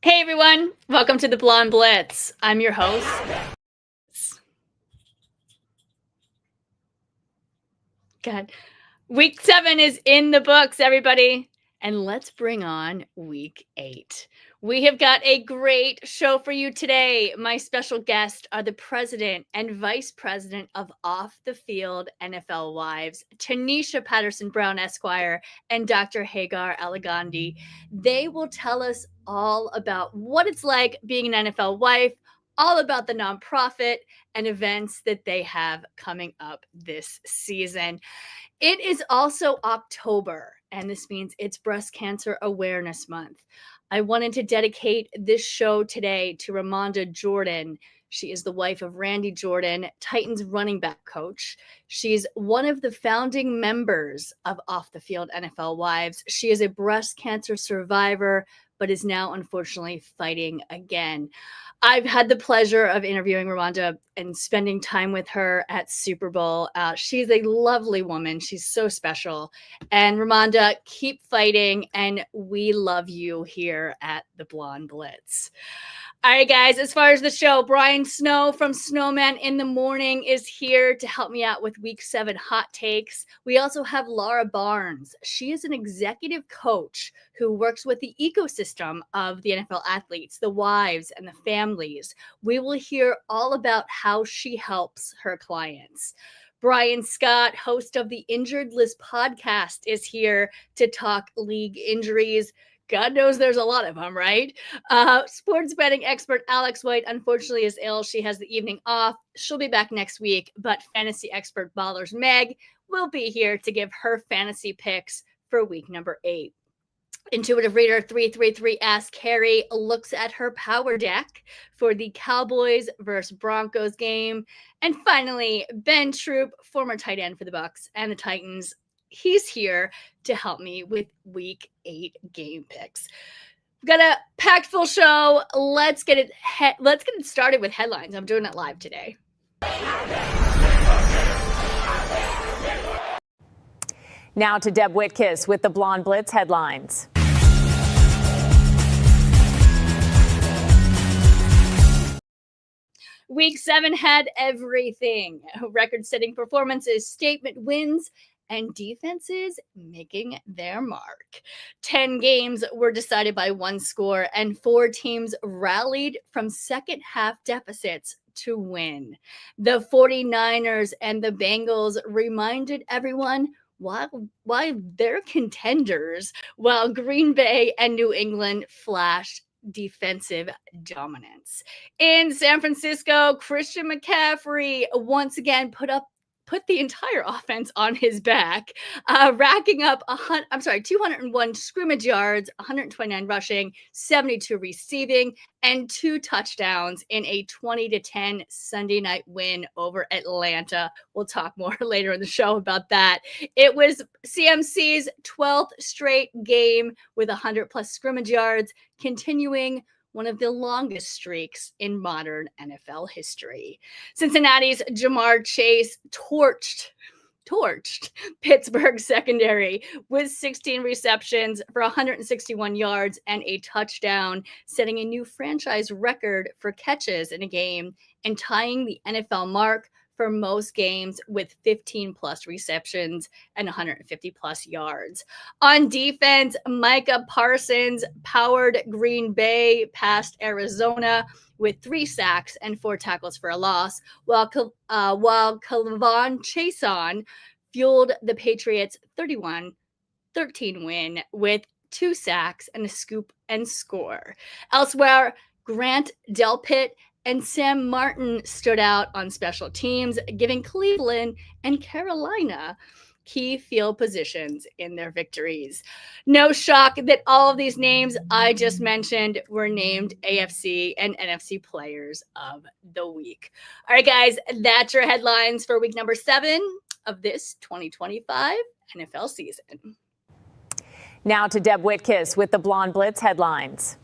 Hey everyone, welcome to the Blonde Blitz. I'm your host. God, week 7 is in the books, everybody. And let's bring on week 8. We have got a great show for you today. My special guests are the president and vice president of Off the Field NFL Wives, Tanisha Patterson Brown Esquire, and Dr. Hagar Elegandi. They will tell us all about what it's like being an NFL wife, all about the nonprofit and events that they have coming up this season. It is also October, and this means it's Breast Cancer Awareness Month. I wanted to dedicate this show today to Ramonda Jordan. She is the wife of Randy Jordan, Titans running back coach. She's one of the founding members of Off the Field NFL Wives. She is a breast cancer survivor, but is now unfortunately fighting again. I've had the pleasure of interviewing Ramonda and spending time with her at Super Bowl. She's a lovely woman. She's so special. And Ramonda, keep fighting, and we love you here at the Blonde Blitz. All right, guys, as far as the show, Brian Snow from Snowman in the Morning is here to help me out with week 7 hot takes. We also have Laura Barnes. She is an executive coach who works with the ecosystem of the NFL athletes, the wives, and the families. We will hear all about how she helps her clients. Brian Scott, host of the Injured List podcast, is here to talk league injuries. God knows there's a lot of them, right? Sports betting expert Alex White, unfortunately, is ill. She has the evening off. She'll be back next week, but fantasy expert Ballers Meg will be here to give her fantasy picks for week number 8. Intuitive Reader 333 Ask Carrie looks at her power deck for the Cowboys versus Broncos game. And finally, Ben Troupe, former tight end for the Bucs and the Titans, he's here to help me with week 8 game picks. We've got a packed full show. Let's get it started with headlines. I'm doing it live today. Now to Deb Whitcas with the Blonde Blitz headlines. Week 7 had everything. Record-setting performances, statement wins, and defenses making their mark. 10 games were decided by one score, and 4 teams rallied from second-half deficits to win. The 49ers and the Bengals reminded everyone why they're contenders, while Green Bay and New England flashed defensive dominance. In San Francisco, Christian McCaffrey once again put the entire offense on his back, racking up 201 scrimmage yards, 129 rushing, 72 receiving, and 2 touchdowns in a 20-10 Sunday night win over Atlanta. We'll talk more later in the show about that. It was CMC's 12th straight game with 100+ scrimmage yards, continuing one of the longest streaks in modern NFL history. Cincinnati's Jamar Chase torched Pittsburgh's secondary with 16 receptions for 161 yards and a touchdown, setting a new franchise record for catches in a game and tying the NFL mark for most games with 15+ receptions and 150+ yards. On defense, Micah Parsons powered Green Bay past Arizona with 3 sacks and 4 tackles for a loss, while Kavon Chason fueled the Patriots' 31-13 win with 2 sacks and a scoop and score. Elsewhere, Grant Delpit and Sam Martin stood out on special teams, giving Cleveland and Carolina key field positions in their victories. No shock that all of these names I just mentioned were named AFC and NFC Players of the Week. All right, guys, that's your headlines for week number 7 of this 2025 NFL season. Now to Deb Whitcas with the Blonde Blitz headlines.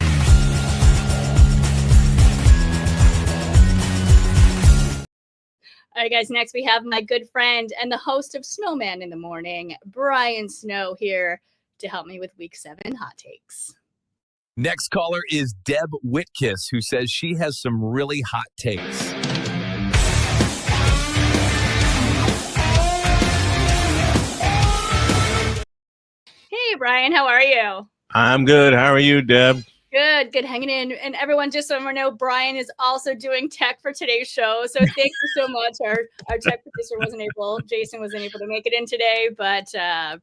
All right, guys, next we have my good friend and the host of Snowman in the Morning, Brian Snow, here to help me with week 7 hot takes. Next caller is Deb Whitcas, who says she has some really hot takes. Hey, Brian, how are you? I'm good. How are you, Deb? Good, hanging in. And everyone, just so everyone know, Brian is also doing tech for today's show. So thank you so much. Our tech producer Jason wasn't able to make it in today, but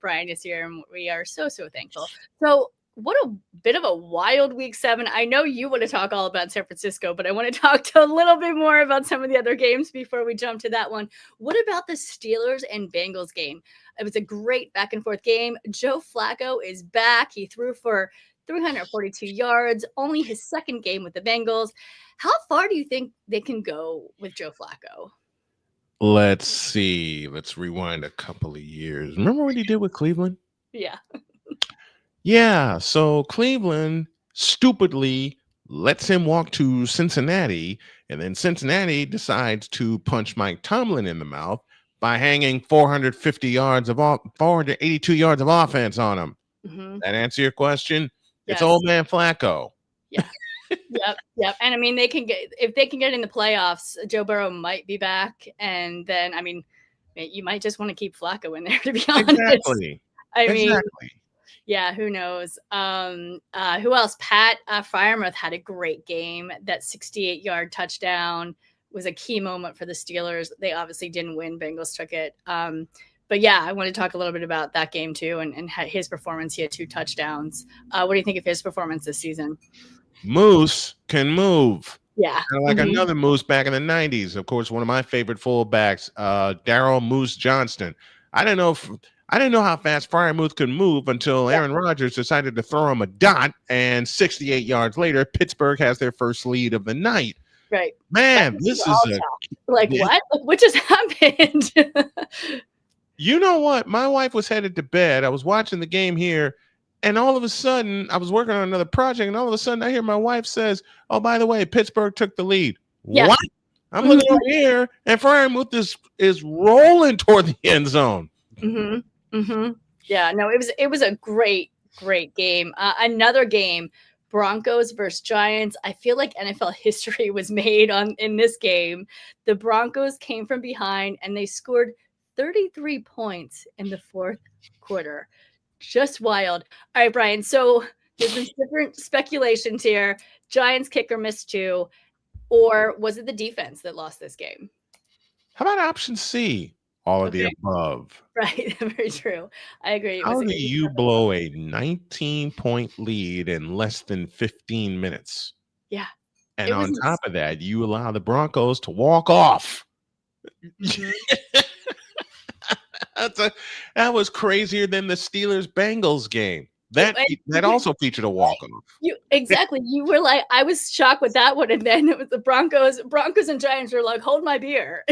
Brian is here, and we are so thankful. So what a bit of a wild week 7. I know you want to talk all about San Francisco, but I want to talk a little bit more about some of the other games before we jump to that one. What about the Steelers and Bengals game? It was a great back and forth game. Joe Flacco is back. He threw for 342 yards, only his second game with the Bengals. How far do you think they can go with Joe Flacco? Let's see. Let's rewind a couple of years. Remember what he did with Cleveland? Yeah. Yeah. So Cleveland stupidly lets him walk to Cincinnati, and then Cincinnati decides to punch Mike Tomlin in the mouth by hanging 482 yards of offense on him. Mm-hmm. That answer your question? Yes. It's old man Flacco. Yeah. Yep. And I mean, if they can get in the playoffs, Joe Burrow might be back, and then you might just want to keep Flacco in there, to be honest. Exactly. I mean, yeah, who knows? Who else? Pat Freiermuth had a great game. That 68-yard touchdown was a key moment for the Steelers. They obviously didn't win. Bengals took it. But yeah, I want to talk a little bit about that game too, and his performance. He had 2 touchdowns. What do you think of his performance this season? Moose can move. Yeah. Kind of like another Moose back in the 90s. Of course, one of my favorite fullbacks, Darryl Moose Johnston. I didn't know how fast Freiermuth could move until Aaron Rodgers decided to throw him a dot, and 68 yards later, Pittsburgh has their first lead of the night. Right. Man, this is what? What just happened? You know what? My wife was headed to bed. I was watching the game here, and all of a sudden, I was working on another project, and all of a sudden, I hear my wife says, "Oh, by the way, Pittsburgh took the lead." Yeah. What? I'm looking over here, and Freiermuth is rolling toward the end zone. Mm-hmm. Mm-hmm. Yeah, no, it was a great game. Another game, Broncos versus Giants. I feel like NFL history was made in this game. The Broncos came from behind, and they scored 33 points in the fourth quarter. Just wild. All right, Brian. So there's been different speculations here. Giants kicker missed 2, or was it the defense that lost this game? How about option C? All of the above. Right. Very true. I agree. How do you blow a 19-point lead in less than 15 minutes? Yeah. And on top of that, you allow the Broncos to walk off. Mm-hmm. That was crazier than the Steelers-Bengals game. That also featured a walk-off. Exactly. You were like, I was shocked with that one. And then it was the Broncos and Giants were like, hold my beer.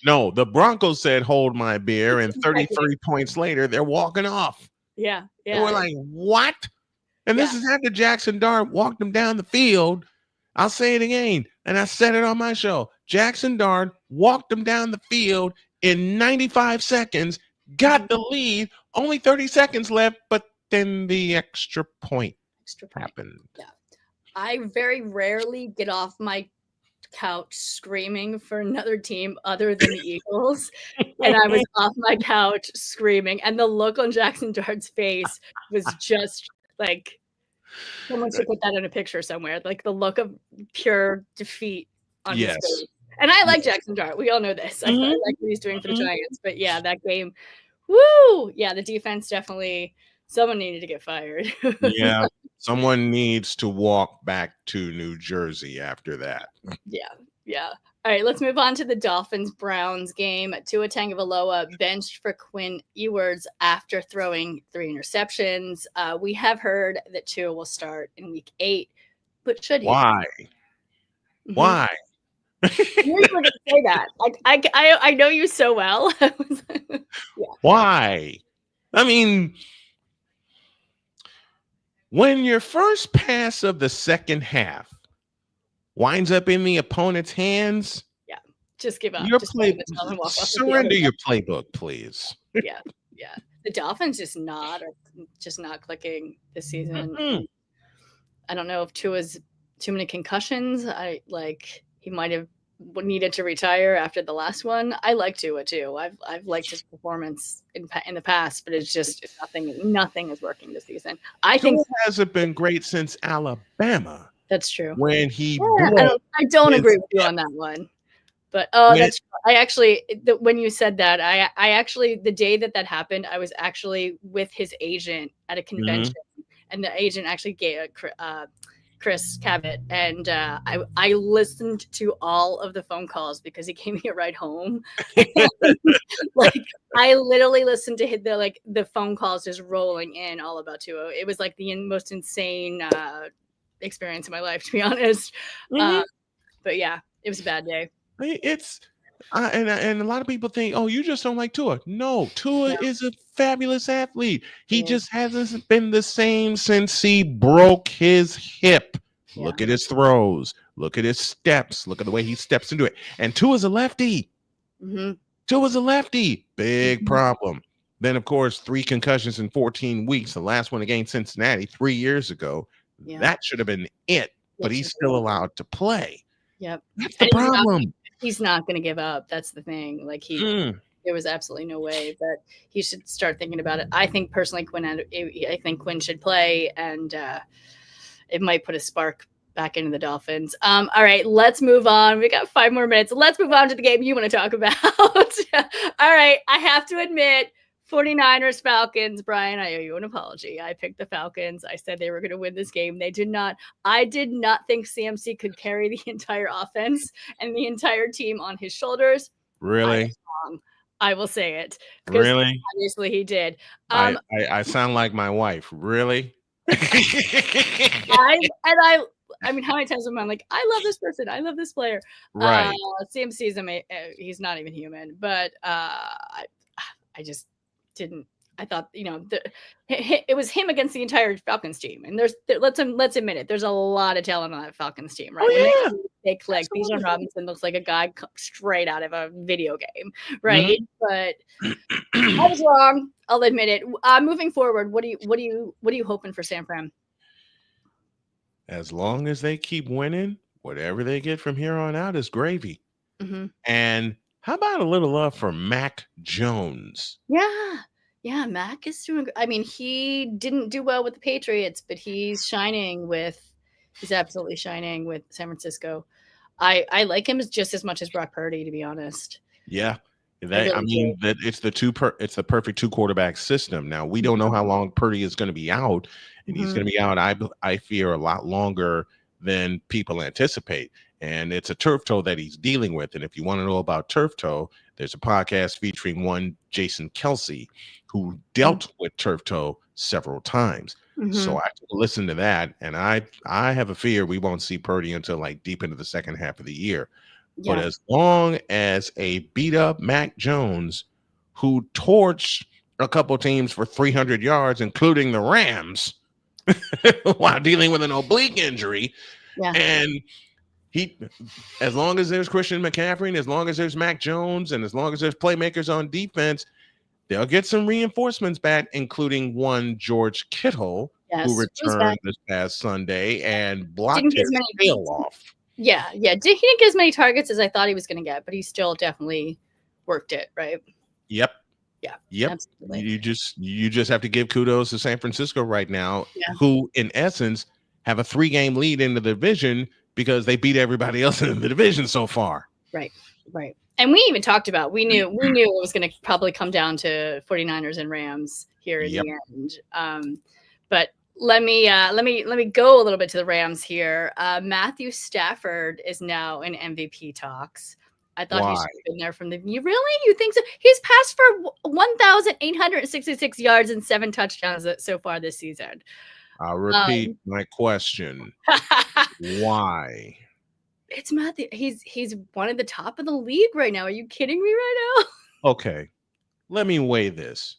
No, the Broncos said, hold my beer. And 33 points later, they're walking off. Yeah. They were like, what? And this is after Jackson Dart walked them down the field. I'll say it again. And I said it on my show. Jackson Dart walked them down the field in 95 seconds, got the lead, only 30 seconds left, but then the extra point happened. Yeah. I very rarely get off my couch screaming for another team other than the Eagles. And I was off my couch screaming. And the look on Jackson Dart's face was just like, someone should put that in a picture somewhere. Like the look of pure defeat on his face. And I like Jackson Dart. We all know this. I like what he's doing for the Giants. But yeah, that game, woo! Yeah, the defense definitely, someone needed to get fired. Yeah, someone needs to walk back to New Jersey after that. Yeah. All right, let's move on to the Dolphins-Browns game. Tua Tagovailoa benched for Quinn Ewers after throwing 3 interceptions. We have heard that Tua will start in week 8, but should he? Why? Mm-hmm. Why? You were going to say that. I know you so well. Why? I mean, when your first pass of the second half winds up in the opponent's hands, just give up. Surrender your playbook, please. Yeah. The Dolphins just not clicking this season. I don't know if Tua's too many concussions. He might have needed to retire after the last one. I like Tua too. I've liked his performance in the past, but it's just nothing is working this season. I think Tua hasn't been great since Alabama. That's true. When he I don't agree with you on that one. But that's true. I actually when you said that, I actually the day that happened, I was actually with his agent at a convention, and the agent actually gave Chris Cabot, and I listened to all of the phone calls because he gave me a ride home. Like I literally listened to the phone calls just rolling in all about Tua. It was like the most insane experience of my life, to be honest. But yeah, it was a bad day. It's and a lot of people think, oh, you just don't like Tua. No, Tua is a fabulous athlete. He just hasn't been the same since he broke his hip. Look at his throws. Look at his steps. Look at the way he steps into it. And Tua's a lefty. Tua's a lefty. Big problem. Then, of course, 3 concussions in 14 weeks. The last one against Cincinnati 3 years ago. That should have been it. But he's still allowed to play. Yep. That's the problem. He's not going to give up. That's the thing. Like there was absolutely no way, but he should start thinking about it. I think personally, I think Quinn should play, and it might put a spark back into the Dolphins. All right, let's move on. We got 5 more minutes. Let's move on to the game you want to talk about. All right, I have to admit, 49ers Falcons. Brian, I owe you an apology. I picked the Falcons. I said they were going to win this game. They did not. I did not think CMC could carry the entire offense and the entire team on his shoulders. Really? I will say it. Really? Obviously he did. I sound like my wife. Really? I mean, how many times am I like, I love this person. I love this player. Right. CMC is amazing. He's not even human, but I just didn't. I thought, it was him against the entire Falcons team, and let's admit it. There's a lot of talent on that Falcons team, right? Oh, They click. Bijan Robinson looks like a guy straight out of a video game, right? But I was wrong. I'll admit it. Moving forward, what are you hoping for San Fran? As long as they keep winning, whatever they get from here on out is gravy. And how about a little love for Mac Jones? Yeah, Mac is doing. I mean, he didn't do well with the Patriots, but he's absolutely shining with San Francisco. I like him just as much as Brock Purdy, to be honest. Yeah, that it's the perfect 2 quarterback system. Now we don't know how long Purdy is going to be out, and he's going to be out. I fear a lot longer than people anticipate. And it's a turf toe that he's dealing with. And if you want to know about turf toe, there's a podcast featuring one Jason Kelsey, who dealt with turf toe several times. So I took a listen to that, and I have a fear we won't see Purdy until like deep into the second half of the year. But as long as a beat up Mac Jones, who torched a couple teams for 300 yards, including the Rams, while dealing with an oblique injury, and as long as there's Christian McCaffrey, and as long as there's Mac Jones, and as long as there's playmakers on defense, they'll get some reinforcements back, including one George Kittle, who returned this past Sunday and blocked his tail off. Yeah. He didn't get as many targets as I thought he was going to get, but he still definitely worked it, right? Yep. Yeah. Absolutely. You just have to give kudos to San Francisco right now, who in essence have a 3-game lead in the division because they beat everybody else in the division so far. Right. And we even talked about, we knew it was going to probably come down to 49ers and Rams here in the end. But let me go a little bit to the Rams here. Matthew Stafford is now in MVP talks. I thought he should have been there from the. You think so? He's passed for 1,866 yards and 7 touchdowns so far this season. I'll repeat my question. Why? It's Matthew. He's one of the top of the league right now. Are you kidding me right now? Okay, let me weigh this.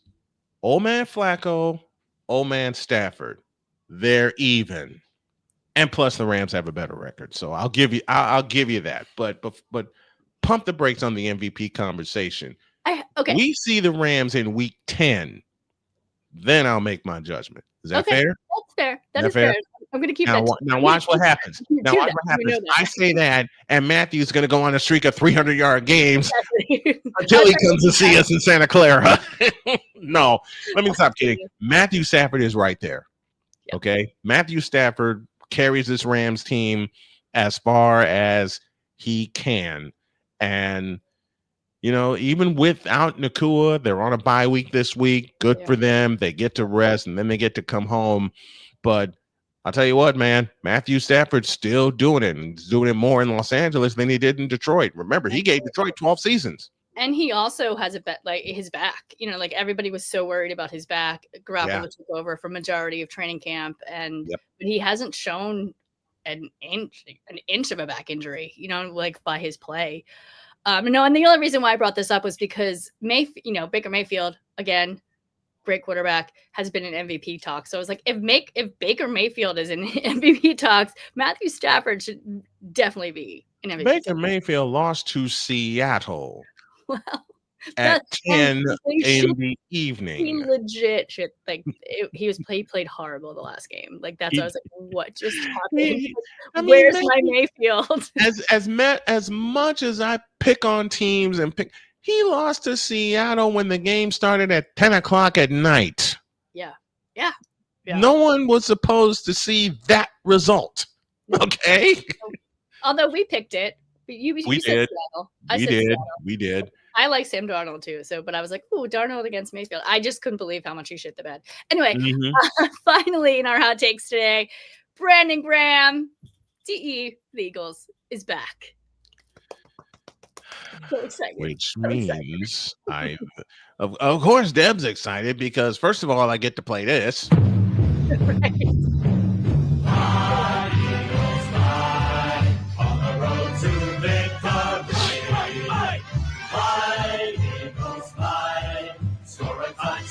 Old man Flacco, old man Stafford, they're even, and plus the Rams have a better record. So I'll give you that. But pump the brakes on the MVP conversation. Okay. We see the Rams in week 10 then I'll make my judgment. Is that fair? That's fair. That Is is that fair? fair. I'm going to keep Now, that. now watch what happens. Now watch what happens. I say that, and Matthew's going to go on a streak of 300-yard games until he comes to see us in Santa Clara. No, let me stop kidding. Matthew Stafford is right there. Yep. Okay, Matthew Stafford carries this Rams team as far as he can, and you know, even without Nakua, they're on a bye week this week. Good for them. They get to rest, and then they get to come home. But I'll tell you what, man, Matthew Stafford's still doing it, and he's doing it more in Los Angeles than he did in Detroit. Remember, he gave Detroit 12 seasons. And he also has his back. You know, like everybody was so worried about his back. Garoppolo took over for majority of training camp, and but he hasn't shown an inch of a back injury. You know, like by his play. No, and the only reason why I brought this up was because Baker Mayfield, again, great quarterback, has been in MVP talks. So I was like, if Baker Mayfield is in MVP talks, Matthew Stafford should definitely be in MVP. Baker Mayfield lost to Seattle. Well, at 10 in the evening. He legit shit. Like he played horrible the last game. Like that's why I was like, what just happened? Where's my Mayfield? As much as I pick on teams and he lost to Seattle when the game started at 10 o'clock at night. Yeah. No one was supposed to see that result. Okay. Although we picked it. We did. We did. I like Sam Darnold too. But I was like, "Ooh, Darnold against Mayfield." I just couldn't believe how much he shit the bed. Anyway, finally in our hot takes today, Brandon Graham, TE the Eagles is back. So excited. Which means of course, Deb's excited because first of all, I get to play this. Right.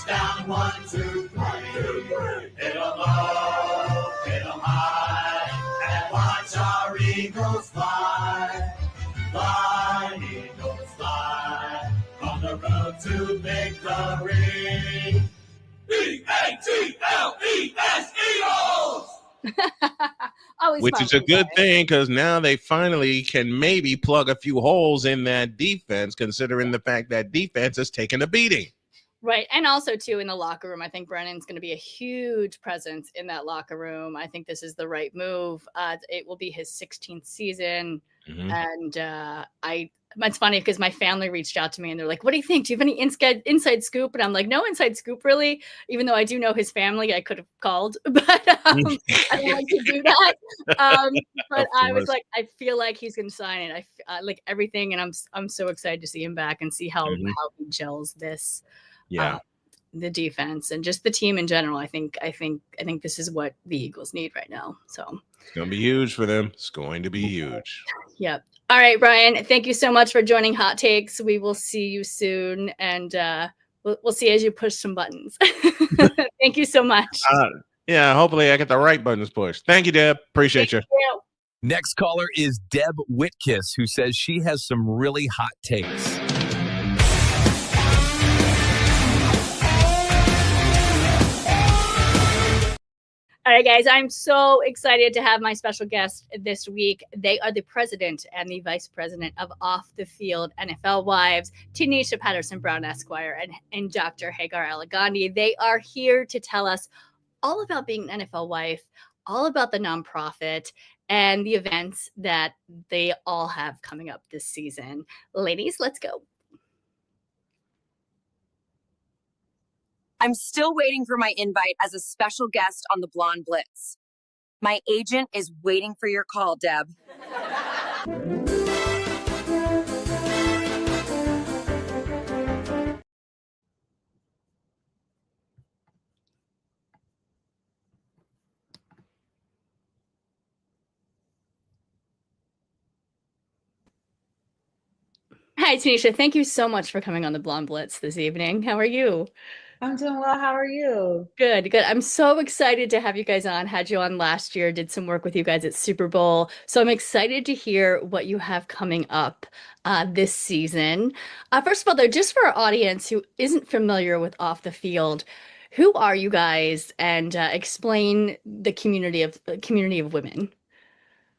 Down 1, 2, 3. Hit 'em low, hit 'em high, and watch our Eagles fly. Fly, Eagles fly, on the road to victory. E-A-G-L-E-S, Eagles! Which is a good thing because now they finally can maybe plug a few holes in that defense, considering the fact that defense has taken a beating. Right. And also, too, in the locker room, I think Brennan's going to be a huge presence in that locker room. I think this is the right move. It will be his 16th season. Mm-hmm. And it's funny because my family reached out to me and they're like, what do you think? Do you have any inside scoop? And I'm like, no inside scoop, really. Even though I do know his family, I could have called, but I don't like to do that. But I was like, I feel like he's going to sign it. I like everything. And I'm so excited to see him back and see how he gels this. The defense and just the team in general. I think this is what the Eagles need right now. So it's going to be huge for them. It's going to be huge. Yep. All right, Brian, thank you so much for joining Hot Takes. We will see you soon. And we'll see as you push some buttons. Thank you so much. Hopefully I get the right buttons pushed. Thank you, Deb. Appreciate you. Next caller is Deb Whitcas, who says she has some really hot takes. All right, guys, I'm so excited to have my special guest this week. They are the president and the vice president of Off the Field NFL Wives, Tanisha Patterson Brown Esquire and Dr. Hagar Alagandi. They are here to tell us all about being an NFL wife, all about the nonprofit, and the events that they all have coming up this season. Ladies, let's go. I'm still waiting for my invite as a special guest on the Blonde Blitz. My agent is waiting for your call, Deb. Hi, Tanisha. Thank you so much for coming on the Blonde Blitz this evening. How are you? I'm doing well. How are you? Good. I'm so excited to have you guys on. Had you on last year, did some work with you guys at Super Bowl. So I'm excited to hear what you have coming up this season. First of all, though, just for our audience who isn't familiar with Off the Field, Who are you guys, and explain the community of women.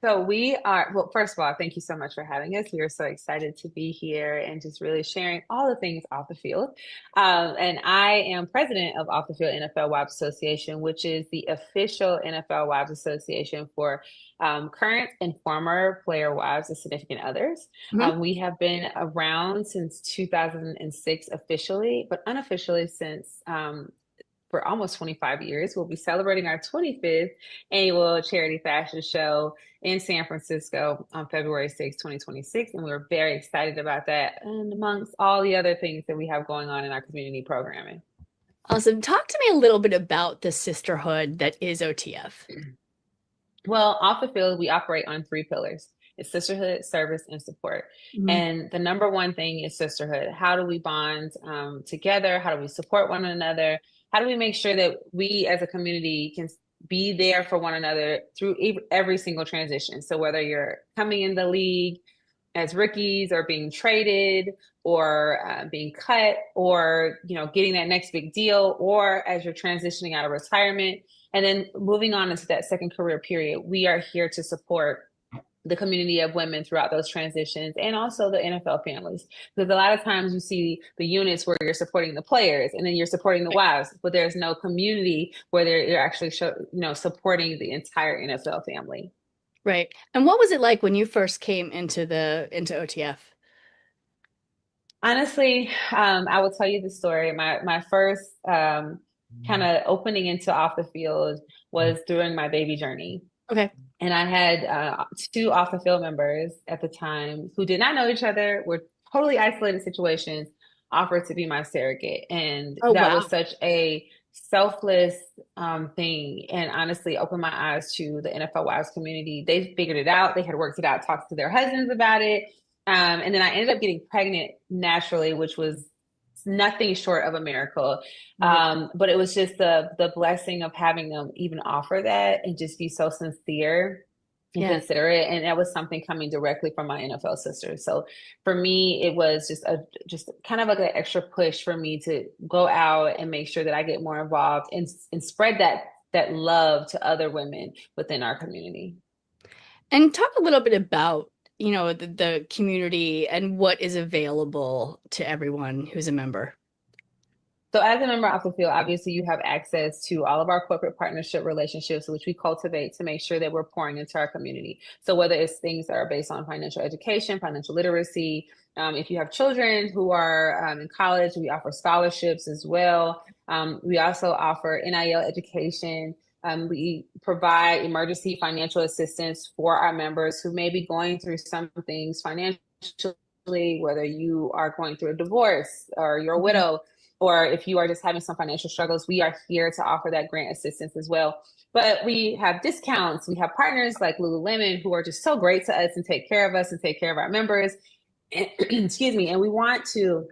So we are, well, first of all, thank you so much for having us. We are so excited to be here and just really sharing all the things off the field. And I am president of Off the Field NFL Wives Association, which is the official NFL Wives Association for current and former player wives and significant others. Mhm. We have been around since 2006 officially, but unofficially since for almost 25 years. We'll be celebrating our 25th annual charity fashion show in San Francisco on February 6, 2026. And we're very excited about that, and amongst all the other things that we have going on in our community programming. Awesome. Talk to me a little bit about the sisterhood that is OTF. Well, off the field, we operate on 3 pillars. It's sisterhood, service, and support. Mhm. And the number one thing is sisterhood. How do we bond together? How do we support one another? How do we make sure that we as a community can be there for one another through every single transition? So whether you're coming in the league as rookies or being traded or being cut or, getting that next big deal, or as you're transitioning out of retirement and then moving on into that second career period, we are here to support the community of women throughout those transitions, and also the NFL families. Because a lot of times you see the units where you're supporting the players and then you're supporting the wives, but there's no community where you're actually supporting the entire NFL family. Right. And what was it like when you first came into OTF? Honestly, I will tell you the story. My first kind of opening into off the field was during my baby journey. Okay. And I had 2 off the field members at the time who did not know each other, were totally isolated situations, offered to be my surrogate. And that was such a selfless thing, and honestly opened my eyes to the NFL wives community. They figured it out. They had worked it out, talked to their husbands about it. And then I ended up getting pregnant naturally, which was nothing short of a miracle. But it was just the blessing of having them even offer that and just be so sincere and considerate. And that was something coming directly from my NFL sisters. So for me, it was just kind of like an extra push for me to go out and make sure that I get more involved and spread that love to other women within our community. And talk a little bit about the community and what is available to everyone who's a member. So as a member off the field, obviously you have access to all of our corporate partnership relationships, which we cultivate to make sure that we're pouring into our community. So whether it's things that are based on financial education, financial literacy, if you have children who are in college, we offer scholarships as well. We also offer NIL education. We provide emergency financial assistance for our members who may be going through some things financially, whether you are going through a divorce or you're a widow, or if you are just having some financial struggles, we are here to offer that grant assistance as well. But we have discounts. We have partners like Lululemon who are just so great to us and take care of us and take care of our members. Excuse me. And we want to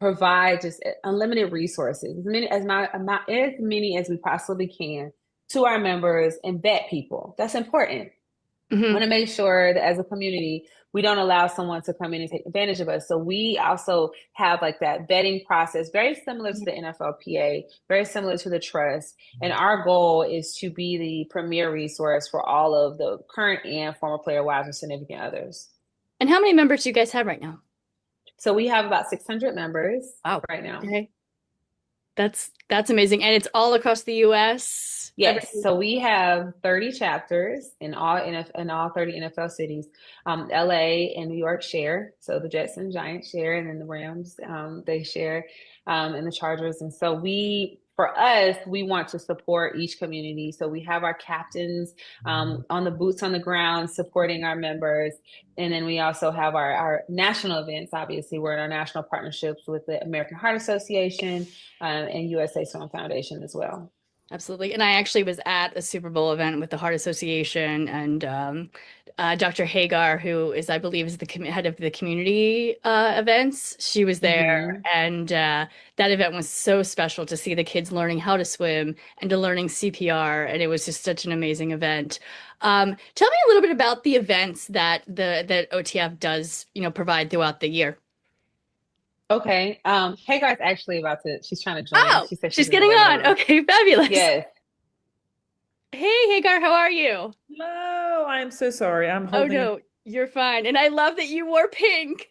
provide just unlimited resources, as many as we possibly can, to our members and vet people. That's important. We want to make sure that as a community, we don't allow someone to come in and take advantage of us. So we also have like that vetting process, very similar to the NFLPA, very similar to the trust. And our goal is to be the premier resource for all of the current and former player wives and significant others. And how many members do you guys have right now? So we have about 600 members right now. Okay. That's amazing. And it's all across the US? Yes. So we have 30 chapters in all 30 NFL cities. LA and New York share. So the Jets and Giants share, and then the Rams, they share, and the Chargers. And so for us, we want to support each community. So we have our captains on the boots on the ground supporting our members. And then we also have our national events. Obviously, we're in our national partnerships with the American Heart Association and USA Swim Foundation as well. Absolutely. And I actually was at a Super Bowl event with the Heart Association, and Dr. Hagar, who is, I believe, is the head of the community events. She was there, and that event was so special to see the kids learning how to swim and to learning CPR, and it was just such an amazing event. Tell me a little bit about the events that OTF does, provide throughout the year. Okay. Hagar's actually she's trying to join. Oh, She said she's in the getting waiting on. room. Okay, fabulous. Yes. Hey, Hagar, how are you? No, I'm so sorry. I'm Oh holding no, you're fine. And I love that you wore pink.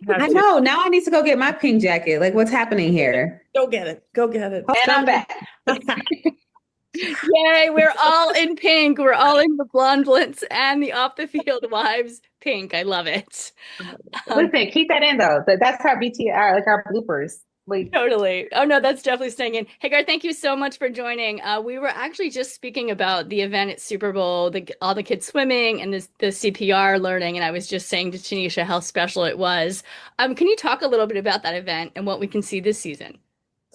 I know. Now I need to go get my pink jacket. Like, what's happening here? Go get it. Go get it. And I'm back. Yay, we're all in pink. We're all in the Blonde Blitz and the Off the Field Wives pink. I love it. Listen, keep that in though. That's our BTR, like our bloopers. Like, Totally. Oh no, that's definitely staying in. Hagar, thank you so much for joining. We were actually just speaking about the event at Super Bowl, all the kids swimming and the CPR learning, and I was just saying to Tanisha how special it was. Can you talk a little bit about that event and what we can see this season?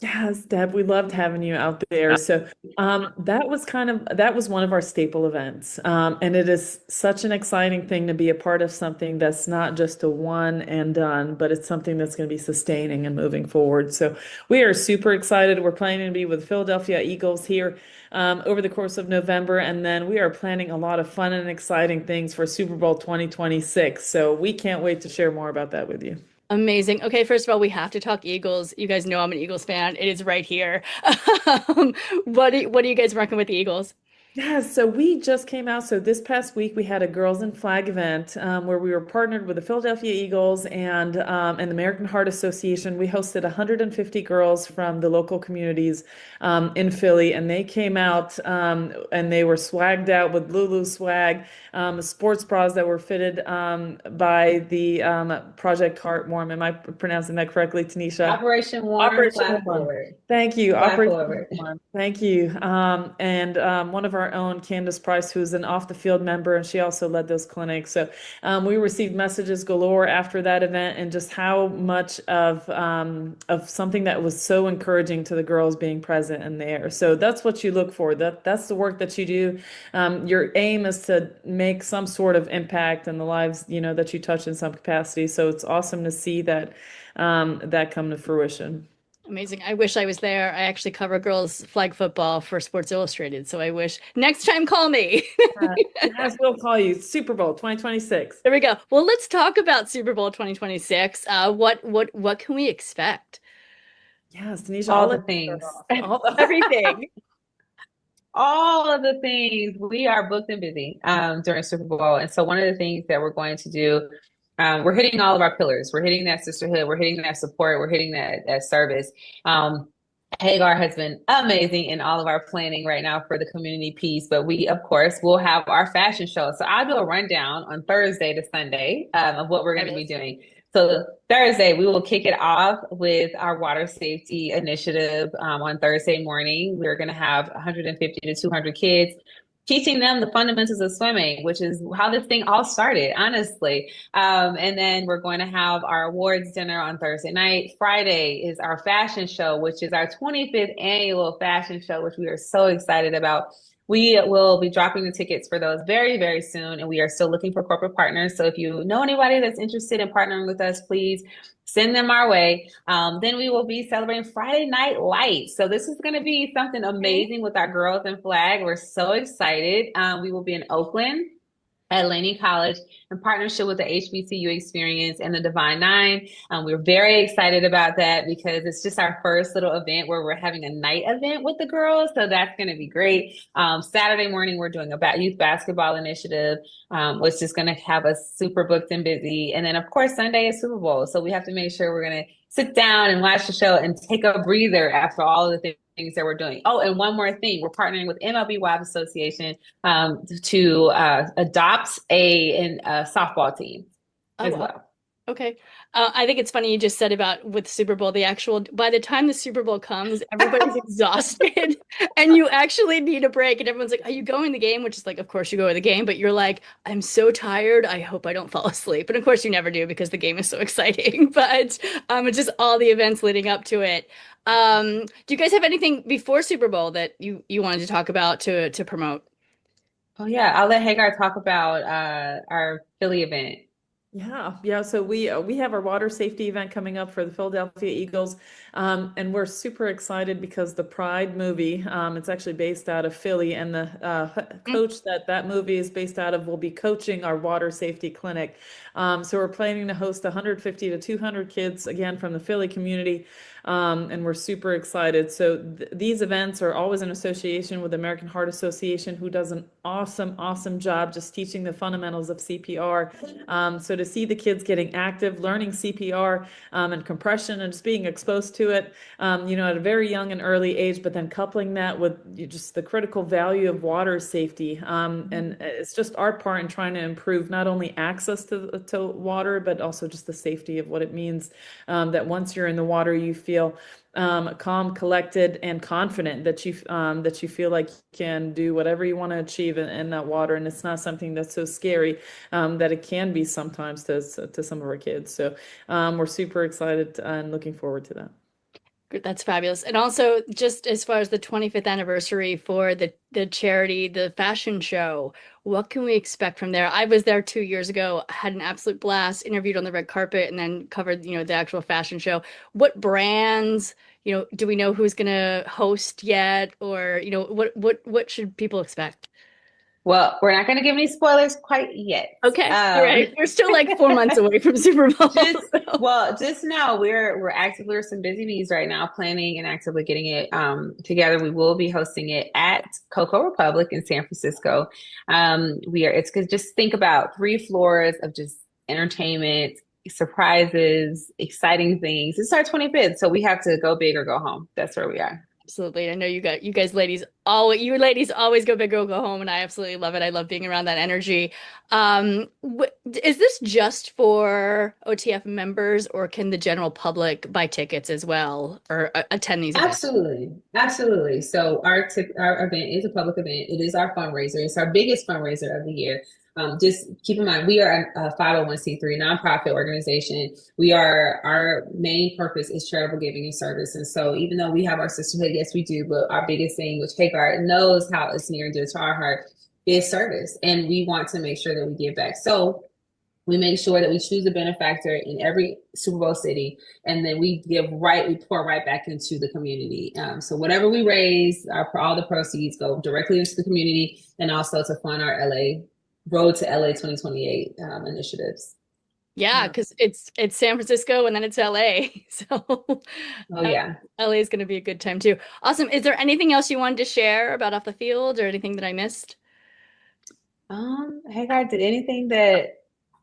Yes, Deb, we loved having you out there. So that was one of our staple events. And it is such an exciting thing to be a part of something that's not just a one and done, but it's something that's going to be sustaining and moving forward. So we are super excited. We're planning to be with Philadelphia Eagles here over the course of November. And then we are planning a lot of fun and exciting things for Super Bowl 2026. So we can't wait to share more about that with you. Amazing. Okay, first of all, we have to talk Eagles. You guys know I'm an Eagles fan. It is right here. What are you guys working with the Eagles? Yeah, so we just came out. So this past week we had a Girls in Flag event where we were partnered with the Philadelphia Eagles and the American Heart Association. We hosted 150 girls from the local communities in Philly, and they came out and they were swagged out with Lulu swag, sports bras that were fitted by the Project Heartwarm. Am I pronouncing that correctly, Tanisha? Operation Warm. Operation Warm. Thank you. Fly Operation forward. Warm. Thank you. And one of our own, Candace Price, who's an off the field member, and she also led those clinics. So we received messages galore after that event, and just how much of something that was so encouraging to the girls being present and there. So that's what you look for. That's the work that you do. Your aim is to make some sort of impact in the lives, that you touch in some capacity. So it's awesome to see that that come to fruition. Amazing. I wish I was there. I actually cover girls flag football for Sports Illustrated. So I wish next time call me. Yes, we'll call you. Super Bowl 2026. There we go. Well, let's talk about Super Bowl 2026. What can we expect? Yes, Tanisha, All the things. Everything. All of the things. We are booked and busy during Super Bowl. And so one of the things that we're going to do, we're hitting all of our pillars. We're hitting that sisterhood. We're hitting that support. We're hitting that service. Hagar has been amazing in all of our planning right now for the community piece, but we, of course, will have our fashion show. So I'll do a rundown on Thursday to Sunday of what we're going to be doing. So Thursday, we will kick it off with our water safety initiative on Thursday morning. We're going to have 150 to 200 kids teaching them the fundamentals of swimming, which is how this thing all started, honestly. And then we're going to have our awards dinner on Thursday night. Friday is our fashion show, which is our 25th annual fashion show, which we are so excited about. We will be dropping the tickets for those very, very soon, and we are still looking for corporate partners. So if you know anybody that's interested in partnering with us, please send them our way. Then we will be celebrating Friday Night Lights. So this is going to be something amazing with our Girls in Flag. We're so excited. We will be in Oakland at Laney College in partnership with the HBCU Experience and the Divine Nine. We're very excited about that because it's just our first little event where we're having a night event with the girls. So that's going to be great. Saturday morning, we're doing a youth basketball initiative, which is going to have us super booked and busy. And then, of course, Sunday is Super Bowl. So we have to make sure we're going to sit down and watch the show and take a breather after all of the things that we're doing. Oh, and one more thing. We're partnering with MLB Wives Association to adopt a softball team as well. Okay. I think it's funny you just said about with Super Bowl, by the time the Super Bowl comes, everybody's exhausted and you actually need a break. And everyone's like, are you going to the game? Which is like, of course you go to the game, but you're like, I'm so tired. I hope I don't fall asleep. And of course you never do because the game is so exciting, but it's just all the events leading up to it. Do you guys have anything before Super Bowl that you wanted to talk about to promote? Oh yeah. I'll let Hagar talk about our Philly event. Yeah. So we have our water safety event coming up for the Philadelphia Eagles, and we're super excited because the Pride movie, it's actually based out of Philly, and the coach that movie is based out of will be coaching our water safety clinic. So we're planning to host 150 to 200 kids again from the Philly community. And we're super excited. So these events are always in association with the American Heart Association, who does an awesome job just teaching the fundamentals of CPR. So to see the kids getting active, learning CPR and compression, and just being exposed to it, at a very young and early age, but then coupling that with just the critical value of water safety. And it's just our part in trying to improve not only access to water, but also just the safety of what it means, that once you're in the water, you feel calm, collected, and confident that you feel like you can do whatever you want to achieve in that water, and it's not something that's so scary that it can be sometimes to some of our kids. So we're super excited and looking forward to that. That's fabulous. And also, just as far as the 25th anniversary for the charity, the fashion show, what can we expect from there? I was there 2 years ago, had an absolute blast, interviewed on the red carpet, and then covered, the actual fashion show. What brands, do we know who's going to host yet? Or, what should people expect? Well, we're not going to give any spoilers quite yet. Okay, you're right. We're still like 4 months away from Super Bowl. Just know we're some busy bees right now, planning and actively getting it together. We will be hosting it at Coco Republic in San Francisco. It's because just think about 3 floors of just entertainment, surprises, exciting things. It's our 25th, so we have to go big or go home. That's where we are. Absolutely. I know you ladies always go big or go home, and I absolutely love it. I love being around that energy. Is this just for OTF members, or can the general public buy tickets as well or attend these events? Absolutely. So our event is a public event. It is our fundraiser. It's our biggest fundraiser of the year. Just keep in mind, we are a 501c3 nonprofit organization. Our main purpose is charitable giving and service. And so even though we have our sisterhood, yes, we do, but our biggest thing, which K-Guard knows how it's near and dear to our heart, is service. And we want to make sure that we give back. So we make sure that we choose a benefactor in every Super Bowl city, and then we pour right back into the community. So whatever we raise, all the proceeds go directly into the community, and also to fund our Road to LA 2028 initiatives. Yeah, because it's San Francisco and then it's LA. So yeah. LA is going to be a good time too. Awesome. Is there anything else you wanted to share about off the field, or anything that I missed? Hey guys, did anything that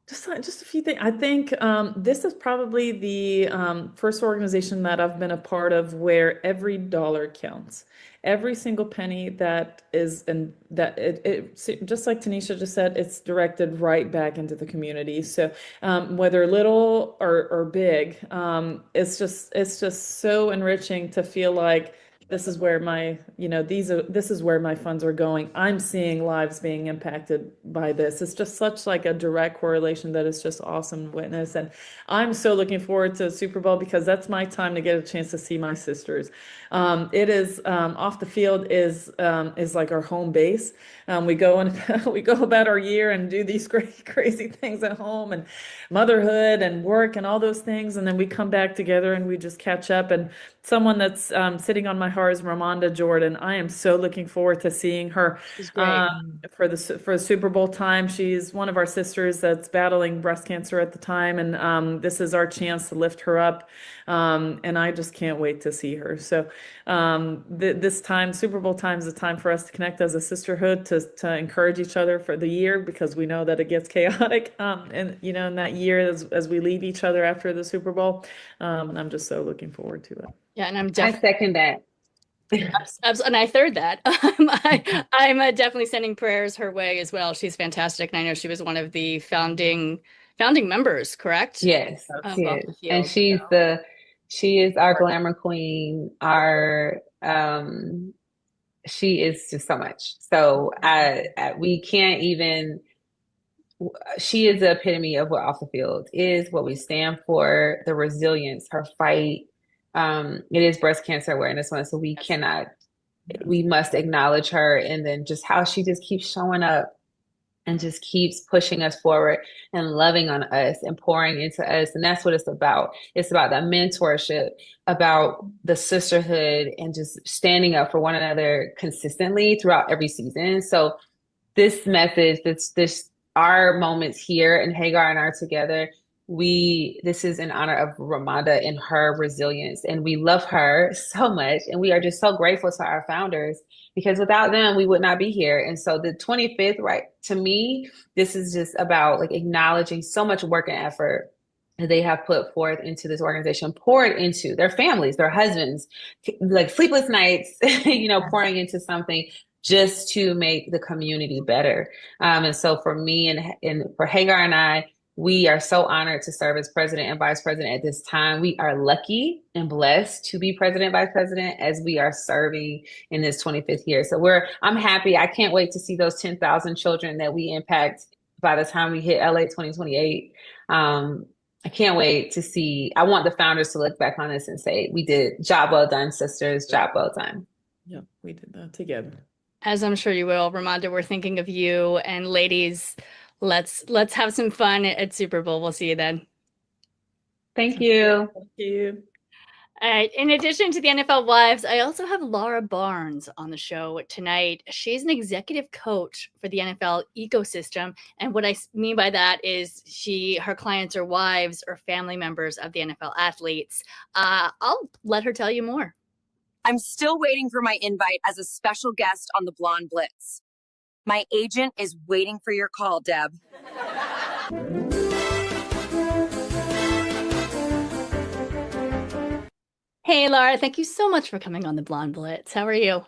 just a few things. I think this is probably the first organization that I've been a part of where every dollar counts. Every single penny that is, and that it just like Tanisha just said, it's directed right back into the community. So whether little or big, it's just so enriching to feel like this is where this is where my funds are going. I'm seeing lives being impacted by this. It's just such like a direct correlation that is just awesome to witness. And I'm so looking forward to Super Bowl because that's my time to get a chance to see my sisters. It is off the field is like our home base. We go about our year and do these crazy things at home and motherhood and work and all those things. And then we come back together and we just catch up. And someone that's sitting on my heart is Ramonda Jordan. I am so looking forward to seeing her for the Super Bowl time. She's one of our sisters that's battling breast cancer at the time. And this is our chance to lift her up. And I just can't wait to see her. So this time, Super Bowl time, is a time for us to connect as a sisterhood, to encourage each other for the year, because we know that it gets chaotic and in that year as we leave each other after the Super Bowl. And I'm just so looking forward to it. Yeah, and I second that. And I third that. I'm definitely sending prayers her way as well. She's fantastic, and I know she was one of the founding members, correct? Yes, and she is our glamour queen. She is just so much. So we can't even. She is the epitome of what off the field is, what we stand for, the resilience, her fight. It is Breast Cancer Awareness Month, so we must acknowledge her, and then just how she just keeps showing up and just keeps pushing us forward and loving on us and pouring into us. And that's what it's about. It's about that mentorship, about the sisterhood, and just standing up for one another consistently throughout every season. So this message, this our moments here in Hagar and I together, this is in honor of Ramada and her resilience. And we love her so much. And we are just so grateful to our founders, because without them, we would not be here. And so the 25th, right, to me, this is just about like acknowledging so much work and effort that they have put forth into this organization, poured into their families, their husbands, like sleepless nights, pouring into something just to make the community better. And so for me and for Hagar and I, we are so honored to serve as president and vice president at this time. We are lucky and blessed to be president, vice president, as we are serving in this 25th year. So I'm happy. I can't wait to see those 10,000 children that we impact by the time we hit LA 2028. I can't wait to see. I want the founders to look back on this and say, we did job well done, sisters, job well done. Yeah, we did that together. As I'm sure you will, Ramada, we're thinking of you. And ladies, let's have some fun at Super Bowl. We'll see you then. Thank you. Thank you. All right. In addition to the NFL wives, I also have Laura Barnes on the show tonight. She's an executive coach for the NFL ecosystem. And what I mean by that is her clients are wives or family members of the NFL athletes. I'll let her tell you more. I'm still waiting for my invite as a special guest on the Blonde Blitz. My agent is waiting for your call, Deb. Hey, Laura, thank you so much for coming on the Blonde Blitz. How are you?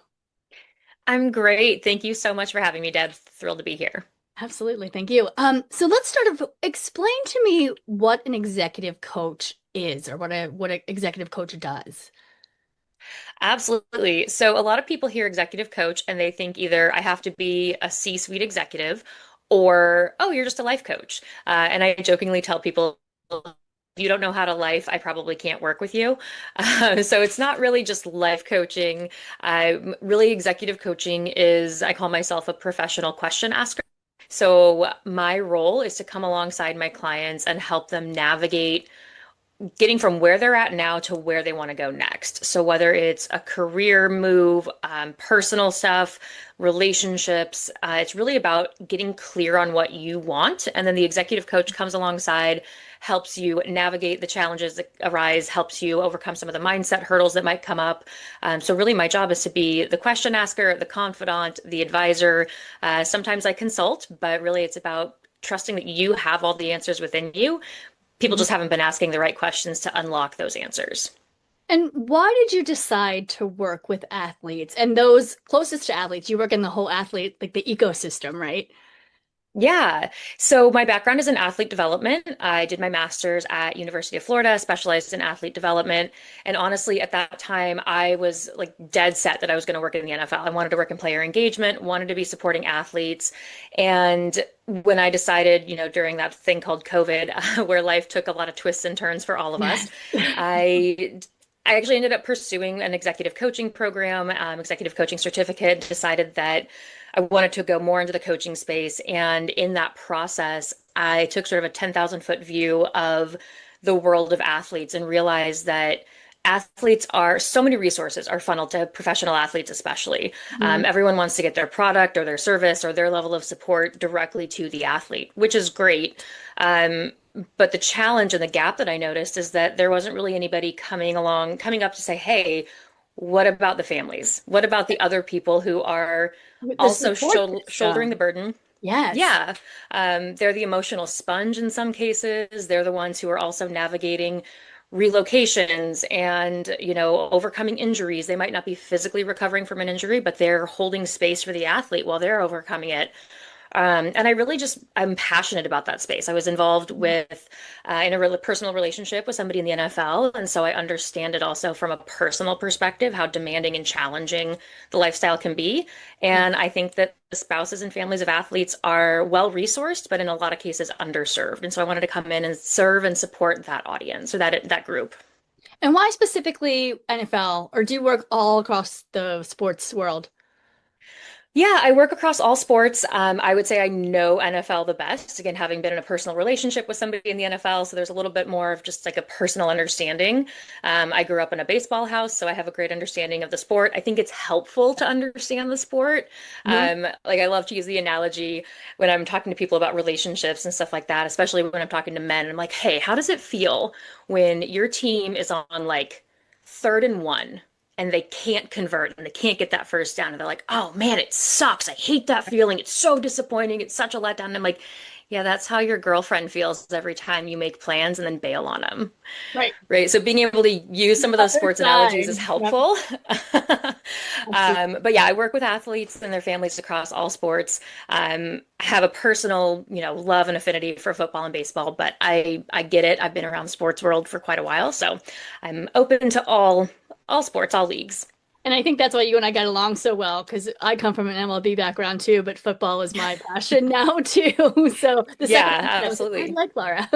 I'm great. Thank you so much for having me, Deb. Thrilled to be here. Absolutely. Thank you. So let's start off. Explain to me what an executive coach is, or what an executive coach does. Absolutely. So a lot of people hear executive coach and they think either I have to be a C-suite executive or, oh, you're just a life coach. And I jokingly tell people, if you don't know how to life, I probably can't work with you. So it's not really just life coaching. Really, executive coaching is, I call myself a professional question asker. So my role is to come alongside my clients and help them navigate getting from where they're at now to where they want to go next. So whether it's a career move, personal stuff, relationships, it's really about getting clear on what you want. And then the executive coach comes alongside, helps you navigate the challenges that arise, helps you overcome some of the mindset hurdles that might come up. So really my job is to be the question asker, the confidant, the advisor. Sometimes I consult, but really it's about trusting that you have all the answers within you. People just haven't been asking the right questions to unlock those answers. And why did you decide to work with athletes and those closest to athletes? You work in the whole athlete, like the ecosystem, right? Yeah. So my background is in athlete development. I did my master's at University of Florida, specialized in athlete development. And honestly, at that time, I was like dead set that I was going to work in the NFL. I wanted to work in player engagement, wanted to be supporting athletes. And when I decided, during that thing called COVID, where life took a lot of twists and turns for all of us, I actually ended up pursuing an executive coaching program, executive coaching certificate, decided that I wanted to go more into the coaching space. And in that process, I took sort of a 10,000 foot view of the world of athletes and realized that so many resources are funneled to professional athletes, especially. Everyone wants to get their product or their service or their level of support directly to the athlete, which is great. But the challenge and the gap that I noticed is that there wasn't really anybody coming up to say, hey, what about the families? What about the other people who are also shouldering the burden? Yes. Yeah. They're the emotional sponge in some cases. They're the ones who are also navigating relocations and, overcoming injuries. They might not be physically recovering from an injury, but they're holding space for the athlete while they're overcoming it. And I'm passionate about that space. I was involved with in a personal relationship with somebody in the NFL. And so I understand it also from a personal perspective, how demanding and challenging the lifestyle can be. And I think that the spouses and families of athletes are well resourced, but in a lot of cases underserved. And so I wanted to come in and serve and support that audience or that group. And why specifically NFL, or do you work all across the sports world? Yeah, I work across all sports. I would say I know NFL the best. Again, having been in a personal relationship with somebody in the NFL, so there's a little bit more of just like a personal understanding. I grew up in a baseball house, so I have a great understanding of the sport. I think it's helpful to understand the sport. Like I love to use the analogy when I'm talking to people about relationships and stuff like that, especially when I'm talking to men. I'm like, hey, how does it feel when your team is on like 3rd and 1? And they can't convert and they can't get that first down. And they're like, oh man, it sucks. I hate that feeling. It's so disappointing. It's such a letdown. And I'm like, yeah, that's how your girlfriend feels every time you make plans and then bail on them. Right. Right. So being able to use some of those Other sports side. analogies is helpful. But yeah, I work with athletes and their families across all sports. I have a personal, love and affinity for football and baseball, but I get it. I've been around the sports world for quite a while, so I'm open to all sports, all leagues. And I think that's why you and I got along so well, because I come from an MLB background too, but football is my passion now too. So the Yeah, second I absolutely. like Laura.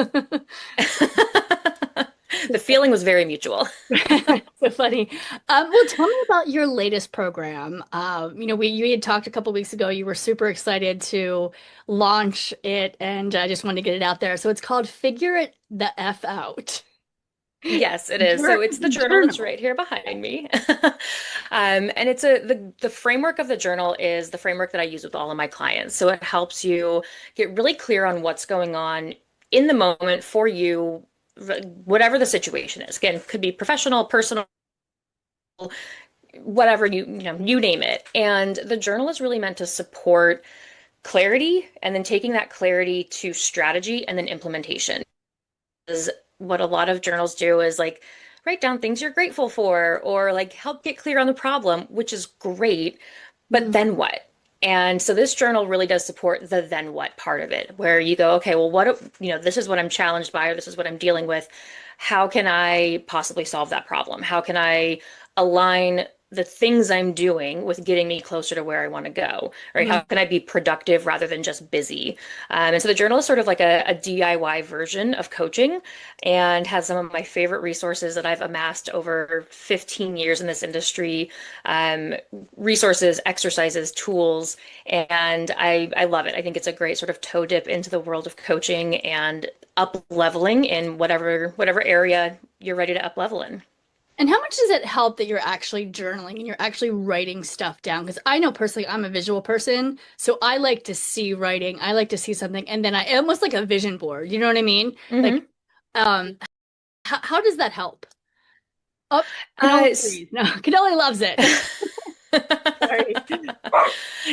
The feeling was very mutual. So funny. Well, tell me about your latest program. You had talked a couple weeks ago. You were super excited to launch it, and I just wanted to get it out there. So it's called Figure It the F Out. Yes, it is. So it's the journal that's right here behind me. And it's the framework of the journal is the framework that I use with all of my clients. So it helps you get really clear on what's going on in the moment for you, whatever the situation is. Again, could be professional, personal, whatever you name it. And the journal is really meant to support clarity and then taking that clarity to strategy and then implementation. Because what a lot of journals do is like write down things you're grateful for or like help get clear on the problem, which is great, but then what? And so this journal really does support the then what part of it, where you go, okay, well, this is what I'm challenged by, or this is what I'm dealing with. How can I possibly solve that problem? How can I align the things I'm doing with getting me closer to where I want to go, right? How can I be productive rather than just busy? And so the journal is sort of like a DIY version of coaching and has some of my favorite resources that I've amassed over 15 years in this industry, resources, exercises, tools, and I love it. I think it's a great sort of toe dip into the world of coaching and up leveling in whatever area you're ready to up level in. And how much does it help that you're actually journaling and you're actually writing stuff down? Because I know personally I'm a visual person, so I like to see writing. I like to see something, and then I almost like a vision board. You know what I mean? Like, how does that help? Oh, no, Canoli loves it. Sorry.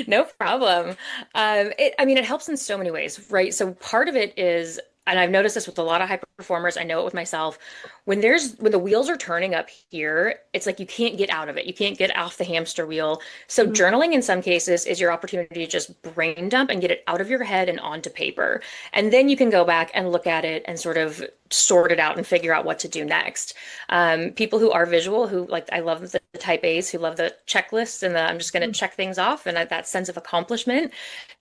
No problem. It helps in so many ways, right? So part of it is, and I've noticed this with a lot of high performers, I know it with myself, when the wheels are turning up here, it's like you can't get out of it. You can't get off the hamster wheel. So journaling in some cases is your opportunity to just brain dump and get it out of your head and onto paper. And then you can go back and look at it and sort of sort it out and figure out what to do next. People who are visual, I love the type A's who love the checklists and I'm just going to check things off and that sense of accomplishment.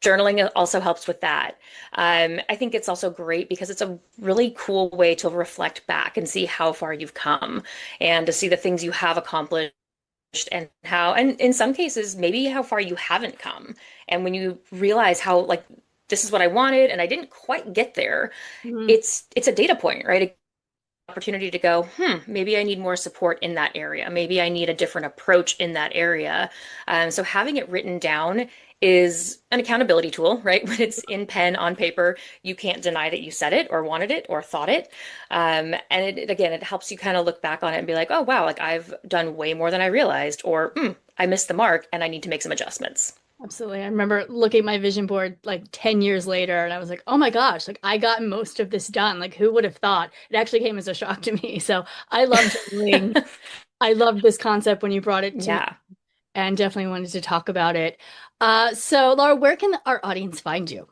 Journaling also helps with that. I think it's also great because it's a really cool way to reflect back and see how far you've come and to see the things you have accomplished and in some cases, maybe how far you haven't come. And when you realize how this is what I wanted and I didn't quite get there, it's a data point, right? Opportunity to go, maybe I need more support in that area. Maybe I need a different approach in that area. So having it written down is an accountability tool, right? When it's in pen on paper, you can't deny that you said it or wanted it or thought it. And it helps you kind of look back on it and be like, oh, wow, I've done way more than I realized, or I missed the mark and I need to make some adjustments. Absolutely. I remember looking at my vision board 10 years later and I was like, oh my gosh, I got most of this done. Who would have thought? It actually came as a shock to me. So I loved journaling. I loved this concept when you brought it to me and definitely wanted to talk about it. So Laura, where can our audience find you?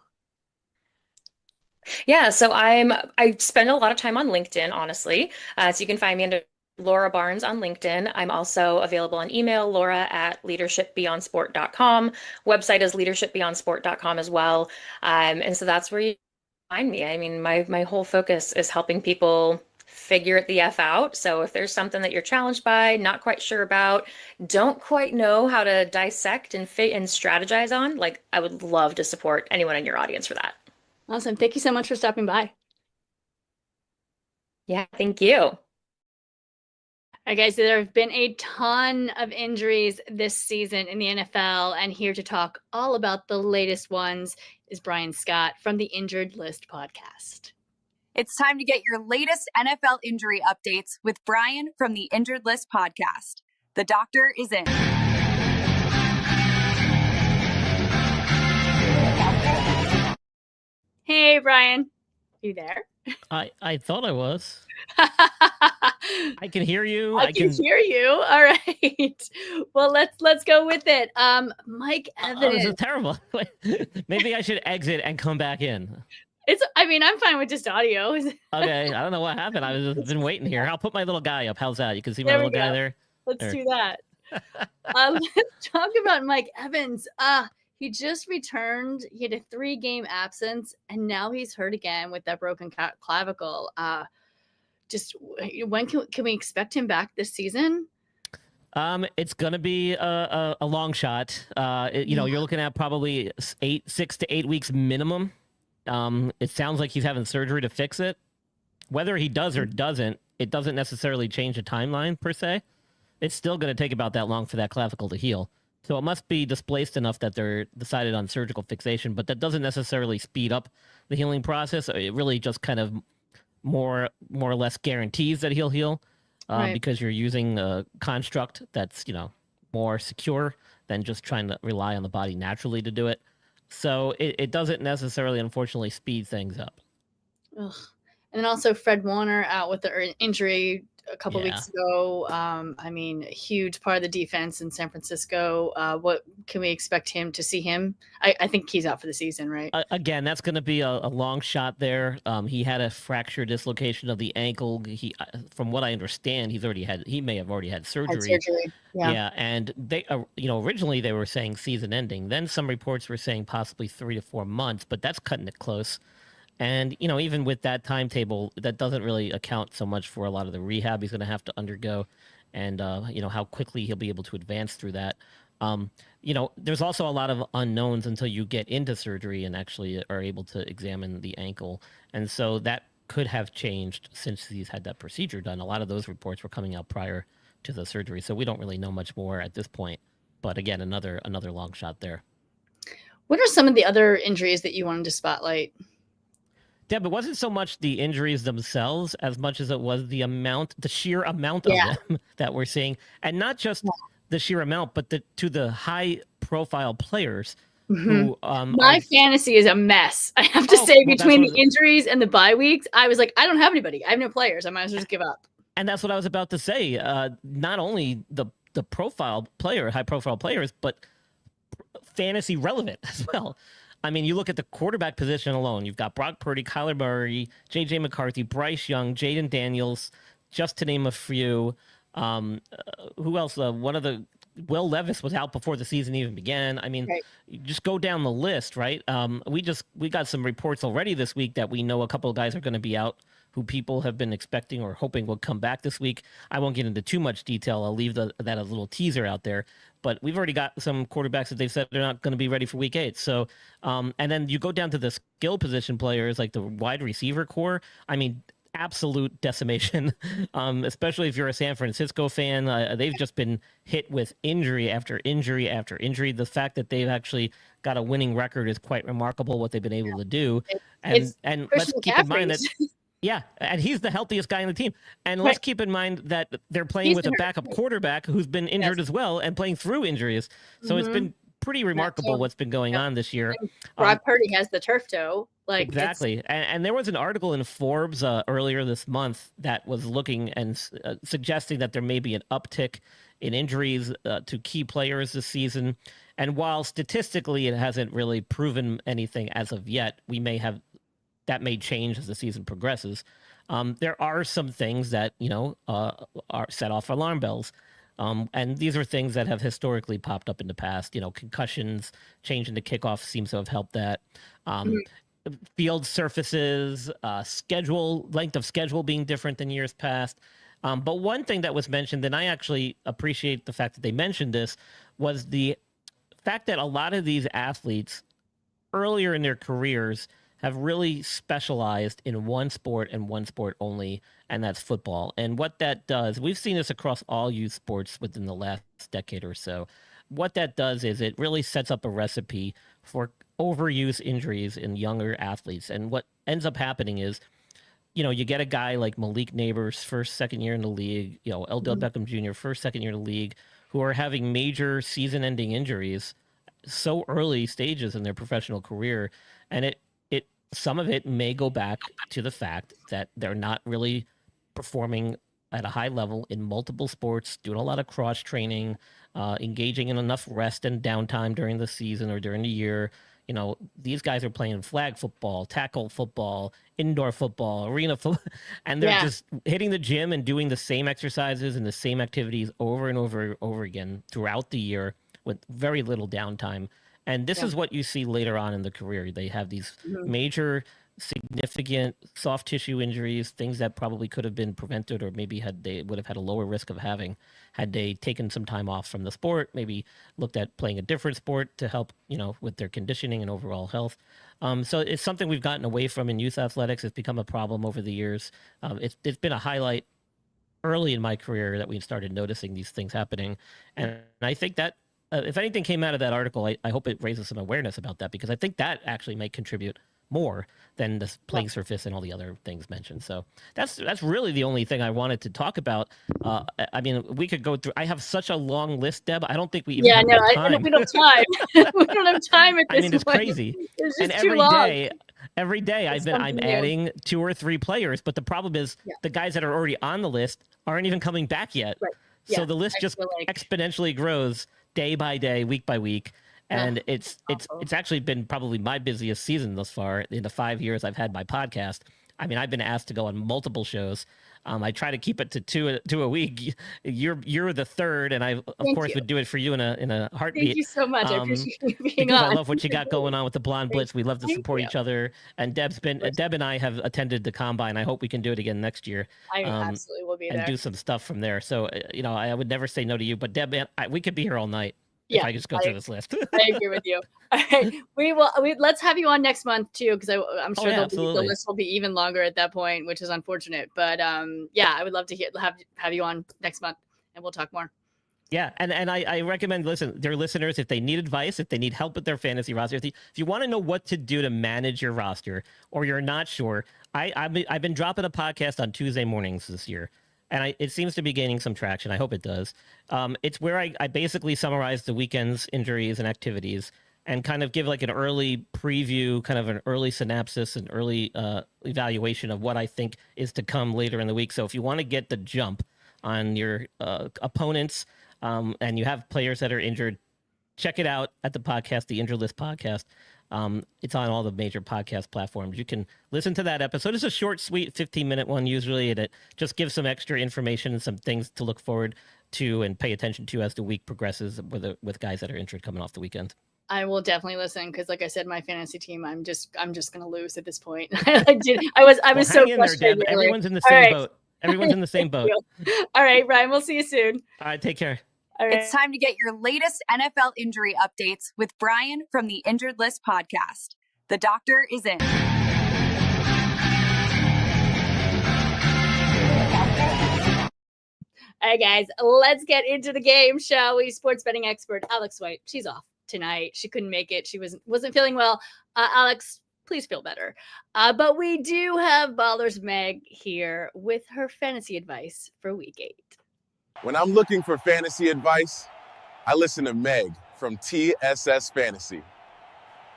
Yeah, so I spend a lot of time on LinkedIn, honestly. So you can find me under Laura Barnes on LinkedIn. I'm also available on email, laura@leadershipbeyondsport.com. Website is leadershipbeyondsport.com as well. And so that's where you find me. I mean, my whole focus is helping people figure it the F out. So if there's something that you're challenged by, not quite sure about, don't quite know how to dissect and fit and strategize on, like I would love to support anyone in your audience for that. Awesome. Thank you so much for stopping by. Yeah, thank you. All right, guys, there have been a ton of injuries this season in the NFL, and here to talk all about the latest ones is Brian Scott from the Injured List podcast. It's time to get your latest NFL injury updates with Brian from the Injured List podcast. The doctor is in. Hey, Brian. You there? I thought I was. I can hear you. I can hear you. All right. Well, let's go with it. Mike Oh, Evans. this is terrible. Maybe I should exit and come back in. I'm fine with just audio. Okay, I don't know what happened. I've just been waiting here. I'll put my little guy up. How's that? You can see my There we little guy go. there. Let's There. do that. Let's talk about Mike Evans. He just returned. He had a 3-game absence, and now he's hurt again with that broken clavicle. Just when can we expect him back this season? It's gonna be a long shot. You're looking at probably 6 to 8 weeks minimum. It sounds like he's having surgery to fix it. Whether he does or doesn't, it doesn't necessarily change the timeline per se. It's still going to take about that long for that clavicle to heal. So it must be displaced enough that they're decided on surgical fixation, but that doesn't necessarily speed up the healing process. It really just kind of more or less guarantees that he'll heal Right. because you're using a construct that's, more secure than just trying to rely on the body naturally to do it. So it doesn't necessarily, unfortunately, speed things up. Ugh. And then also Fred Warner out with the injury a couple weeks ago. A huge part of the defense in San Francisco. What can we expect him to see him? I think he's out for the season, right? Again, that's going to be a long shot there. He had a fracture dislocation of the ankle. From what I understand, he may have already had surgery. Yeah, and they, originally they were saying season ending. Then some reports were saying possibly 3 to 4 months, but that's cutting it close. And, even with that timetable, that doesn't really account so much for a lot of the rehab he's going to have to undergo and, how quickly he'll be able to advance through that. There's also a lot of unknowns until you get into surgery and actually are able to examine the ankle. And so that could have changed since he's had that procedure done. A lot of those reports were coming out prior to the surgery. So we don't really know much more at this point. But again, another long shot there. What are some of the other injuries that you wanted to spotlight? Deb, it wasn't so much the injuries themselves as much as it was the sheer amount of them that we're seeing. And not just the sheer amount, but to the high-profile players who... My fantasy is a mess. I have to say, between the injuries and the bye weeks, I was like, I don't have anybody. I have no players. I might as well just give up. And that's what I was about to say. Not only the high-profile players, but fantasy relevant as well. I mean, you look at the quarterback position alone. You've got Brock Purdy, Kyler Murray, J.J. McCarthy, Bryce Young, Jaden Daniels, just to name a few. Who else? Will Levis was out before the season even began. I mean, you just go down the list, right? We got some reports already this week that we know a couple of guys are going to be out who people have been expecting or hoping will come back this week. I won't get into too much detail. I'll leave that a little teaser out there. But we've already got some quarterbacks that they've said they're not going to be ready for week 8. So, and then you go down to the skill position players like the wide receiver core. I mean, absolute decimation, especially if you're a San Francisco fan. They've just been hit with injury after injury after injury. The fact that they've actually got a winning record is quite remarkable, what they've been able to do. And let's keep in mind that... Yeah, and he's the healthiest guy on the team. And let's keep in mind that they're playing with a backup quarterback who's been injured as well and playing through injuries. So it's been pretty remarkable what's been going on this year. Brock Purdy has the turf toe. Exactly. And there was an article in Forbes earlier this month that was looking and suggesting that there may be an uptick in injuries to key players this season. And while statistically it hasn't really proven anything as of yet, that may change as the season progresses. There are some things that, are set off alarm bells. And these are things that have historically popped up in the past. Concussions, changing the kickoff seems to have helped that. field surfaces, length of schedule being different than years past. But one thing that was mentioned, and I actually appreciate the fact that they mentioned this, was the fact that a lot of these athletes earlier in their careers have really specialized in one sport and one sport only, and that's football. And what that does, we've seen this across all youth sports within the last decade or so. What that does is it really sets up a recipe for overuse injuries in younger athletes. And what ends up happening is, you get a guy like Malik Neighbors, first, second year in the league, Odell Beckham Jr., first, second year in the league, who are having major season-ending injuries so early stages in their professional career. And some of it may go back to the fact that they're not really performing at a high level in multiple sports, doing a lot of cross training, engaging in enough rest and downtime during the season or during the year. These guys are playing flag football, tackle football, indoor football, arena football, and they're just hitting the gym and doing the same exercises and the same activities over and over again throughout the year with very little downtime. And this is what you see later on in the career. They have these major, significant soft tissue injuries, things that probably could have been prevented, or maybe they would have had a lower risk of having had they taken some time off from the sport, maybe looked at playing a different sport to help, with their conditioning and overall health. So it's something we've gotten away from in youth athletics. It's become a problem over the years. It's been a highlight early in my career that we started noticing these things happening. And I think that if anything came out of that article, I hope it raises some awareness about that, because I think that actually may contribute more than the playing surface and all the other things mentioned. So that's really the only thing I wanted to talk about. I mean, we could go through. I have such a long list, Deb. I don't think we even have time. We don't have time. We don't have time at this point. It's crazy. It's just and too long. Every day I'm adding 2 or 3 players, but the problem is the guys that are already on the list aren't even coming back yet. Right. So the list just exponentially grows day by day, week by week. And it's actually been probably my busiest season thus far in the 5 years I've had my podcast. I mean, I've been asked to go on multiple shows. I try to keep it to two a week. You're the third, and I of course would do it for you in a heartbeat. Thank you so much. I appreciate you being on. I love what you got going on with the Blonde Blitz. We love to support each other. And Deb and I have attended the combine. I hope we can do it again next year. I absolutely will be there and do some stuff from there. So I would never say no to you. But Deb, we could be here all night. If I just go through this list. I agree with you. All right. Let's have you on next month too, because I'm sure the list will be even longer at that point, which is unfortunate. But I would love to have you on next month, and we'll talk more. Yeah, and I recommend their listeners, if they need advice, if they need help with their fantasy roster, if you want to know what to do to manage your roster, or you're not sure, I've been dropping a podcast on Tuesday mornings this year. And it seems to be gaining some traction. I hope it does. It's where I basically summarize the weekend's injuries and activities and kind of give like an early preview, kind of an early synopsis, an early evaluation of what I think is to come later in the week. So if you want to get the jump on your opponents and you have players that are injured, check it out at the podcast, the Injured List podcast. It's on all the major podcast platforms. You can listen to that episode. It's a short, sweet 15-minute one usually, and it just gives some extra information and some things to look forward to and pay attention to as the week progresses with guys that are injured coming off the weekend. I will definitely listen because, like I said, my fantasy team, I'm just gonna lose at this point. I was so frustrated. Everyone's in the same boat. Everyone's in the same boat. All right, Ryan, we'll see you soon. All right, take care. Right. It's time to get your latest NFL injury updates with Brian from the Injured List podcast. The doctor is in. All right, guys, let's get into the game, shall we? Sports betting expert Alex White, she's off tonight. She couldn't make it. She wasn't feeling well. Alex, please feel better. But we do have Ballers Meg here with her fantasy advice for Week 8. When I'm looking for fantasy advice, I listen to Meg from TSS Fantasy.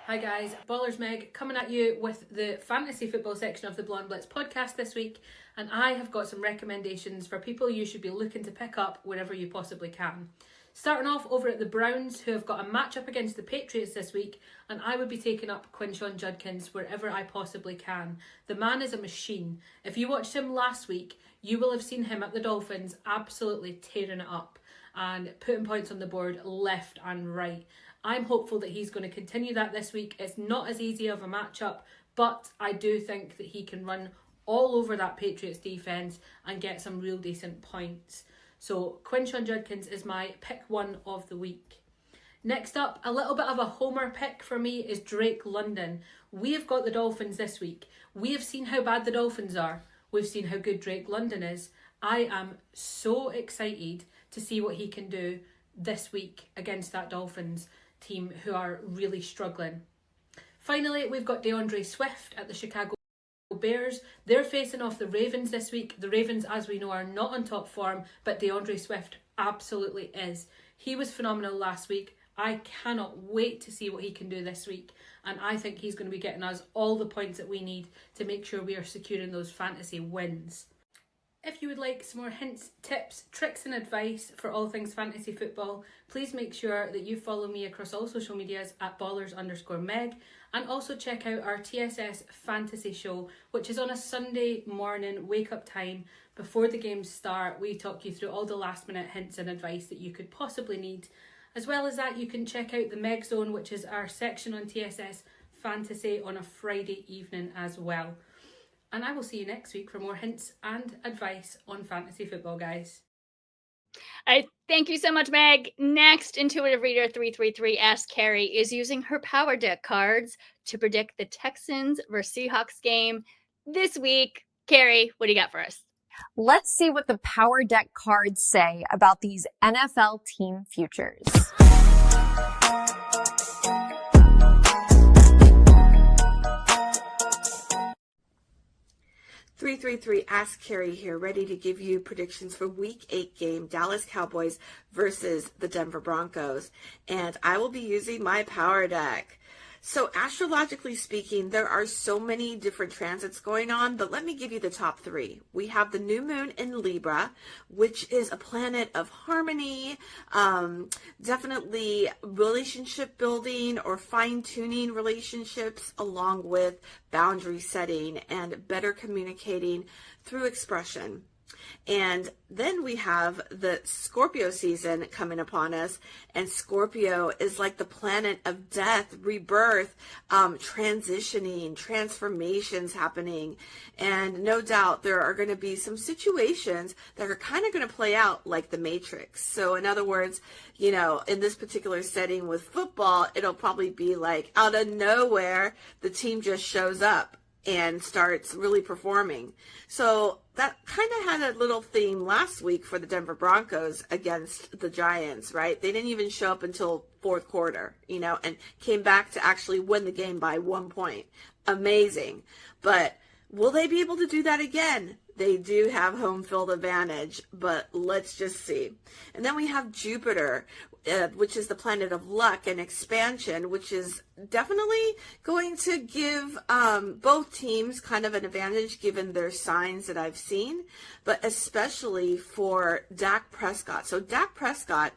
Hi guys, Ballers Meg coming at you with the fantasy football section of the Blonde Blitz podcast this week, and I have got some recommendations for people you should be looking to pick up wherever you possibly can. Starting off over at the Browns, who have got a matchup against the Patriots this week, and I would be taking up Quinshon Judkins wherever I possibly can. The man is a machine. If you watched him last week, you will have seen him at the Dolphins absolutely tearing it up and putting points on the board left and right. I'm hopeful that he's going to continue that this week. It's not as easy of a matchup, but I do think that he can run all over that Patriots defense and get some real decent points. So Quinshon Judkins is my pick one of the week. Next up, a little bit of a homer pick for me is Drake London. We have got the Dolphins this week. We have seen how bad the Dolphins are. We've seen how good Drake London is. I am so excited to see what he can do this week against that Dolphins team who are really struggling. Finally, we've got DeAndre Swift at the Chicago Bears. They're facing off the Ravens this week. The Ravens, as we know, are not on top form, but DeAndre Swift absolutely is. He was phenomenal last week. I cannot wait to see what he can do this week, and I think he's going to be getting us all the points that we need to make sure we are securing those fantasy wins. If you would like some more hints, tips, tricks and advice for all things fantasy football, please make sure that you follow me across all social medias at Ballers_Meg, and also check out our TSS Fantasy Show, which is on a Sunday morning wake-up time before the games start. We talk you through all the last-minute hints and advice that you could possibly need. As well as that, you can check out the Meg Zone, which is our section on TSS Fantasy on a Friday evening as well. And I will see you next week for more hints and advice on fantasy football, guys. I thank you so much, Meg. Next, Intuitive Reader 333 asks Carrie is using her Power Deck cards to predict the Texans versus Seahawks game this week. Carrie, what do you got for us? Let's see what the Power Deck cards say about these NFL team futures. .333 Ask Carrie here, ready to give you predictions for Week 8 game, Dallas Cowboys versus the Denver Broncos. And I will be using my Power Deck. So astrologically speaking, there are so many different transits going on, but let me give you the top 3. We have the new moon in Libra, which is a planet of harmony, definitely relationship building or fine-tuning relationships, along with boundary setting and better communicating through expression. And then we have the Scorpio season coming upon us, and Scorpio is like the planet of death, rebirth, transitioning, transformations happening. And no doubt there are going to be some situations that are kind of going to play out like the Matrix. So in other words, you know, in this particular setting with football, it'll probably be like out of nowhere, the team just shows up and starts really performing. So that kind of had a little theme last week for the Denver Broncos against the Giants, right? They didn't even show up until fourth quarter, you know, and came back to actually win the game by 1 point. Amazing. But will they be able to do that again? They do have home field advantage, but let's just see. And then we have Jupiter, which is the planet of luck and expansion, which is definitely going to give both teams kind of an advantage given their signs that I've seen, but especially for Dak Prescott. So Dak Prescott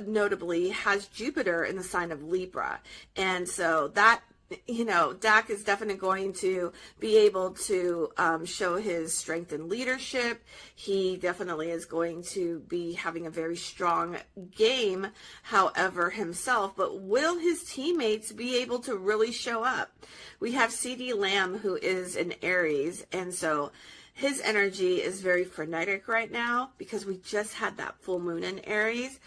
notably has Jupiter in the sign of Libra. And so that, you know, Dak is definitely going to be able to show his strength in leadership. He definitely is going to be having a very strong game, however, himself. But will his teammates be able to really show up? We have CeeDee Lamb, who is an Aries, and so his energy is very frenetic right now because we just had that full moon in Aries.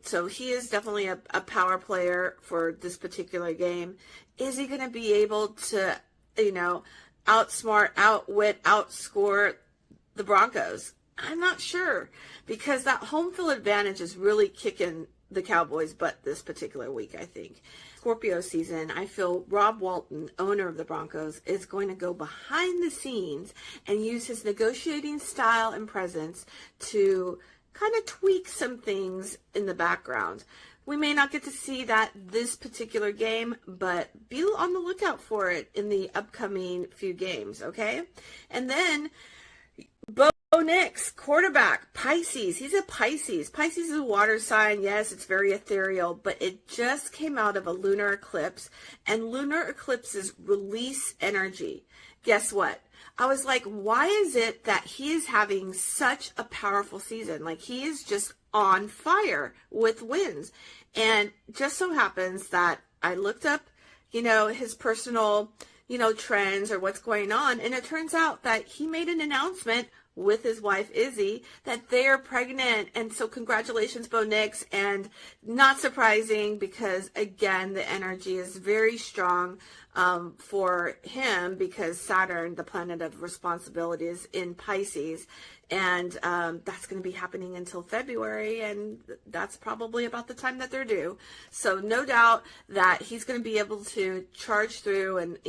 So he is definitely a power player for this particular game. Is he going to be able to, you know, outsmart, outwit, outscore the Broncos? I'm not sure, because that home field advantage is really kicking the Cowboys' butt this particular week, I think. Scorpio season, I feel Rob Walton, owner of the Broncos, is going to go behind the scenes and use his negotiating style and presence to kind of tweak some things in the background. We may not get to see that this particular game, but be on the lookout for it in the upcoming few games, okay? And then Bo Nix, quarterback, Pisces. He's a Pisces. Pisces is a water sign. Yes, it's very ethereal, but it just came out of a lunar eclipse, and lunar eclipses release energy. Guess what? I was like, why is it that he is having such a powerful season? Like, he is just on fire with wins. And just so happens that I looked up, you know, his personal trends or what's going on. And it turns out that he made an announcement with his wife Izzy that they're pregnant. And so congratulations, Bo Nix. And not surprising, because again, the energy is very strong for him, because Saturn, the planet of responsibility, is in Pisces. And that's going to be happening until February, and that's probably about the time that they're due. So no doubt that he's going to be able to charge through, and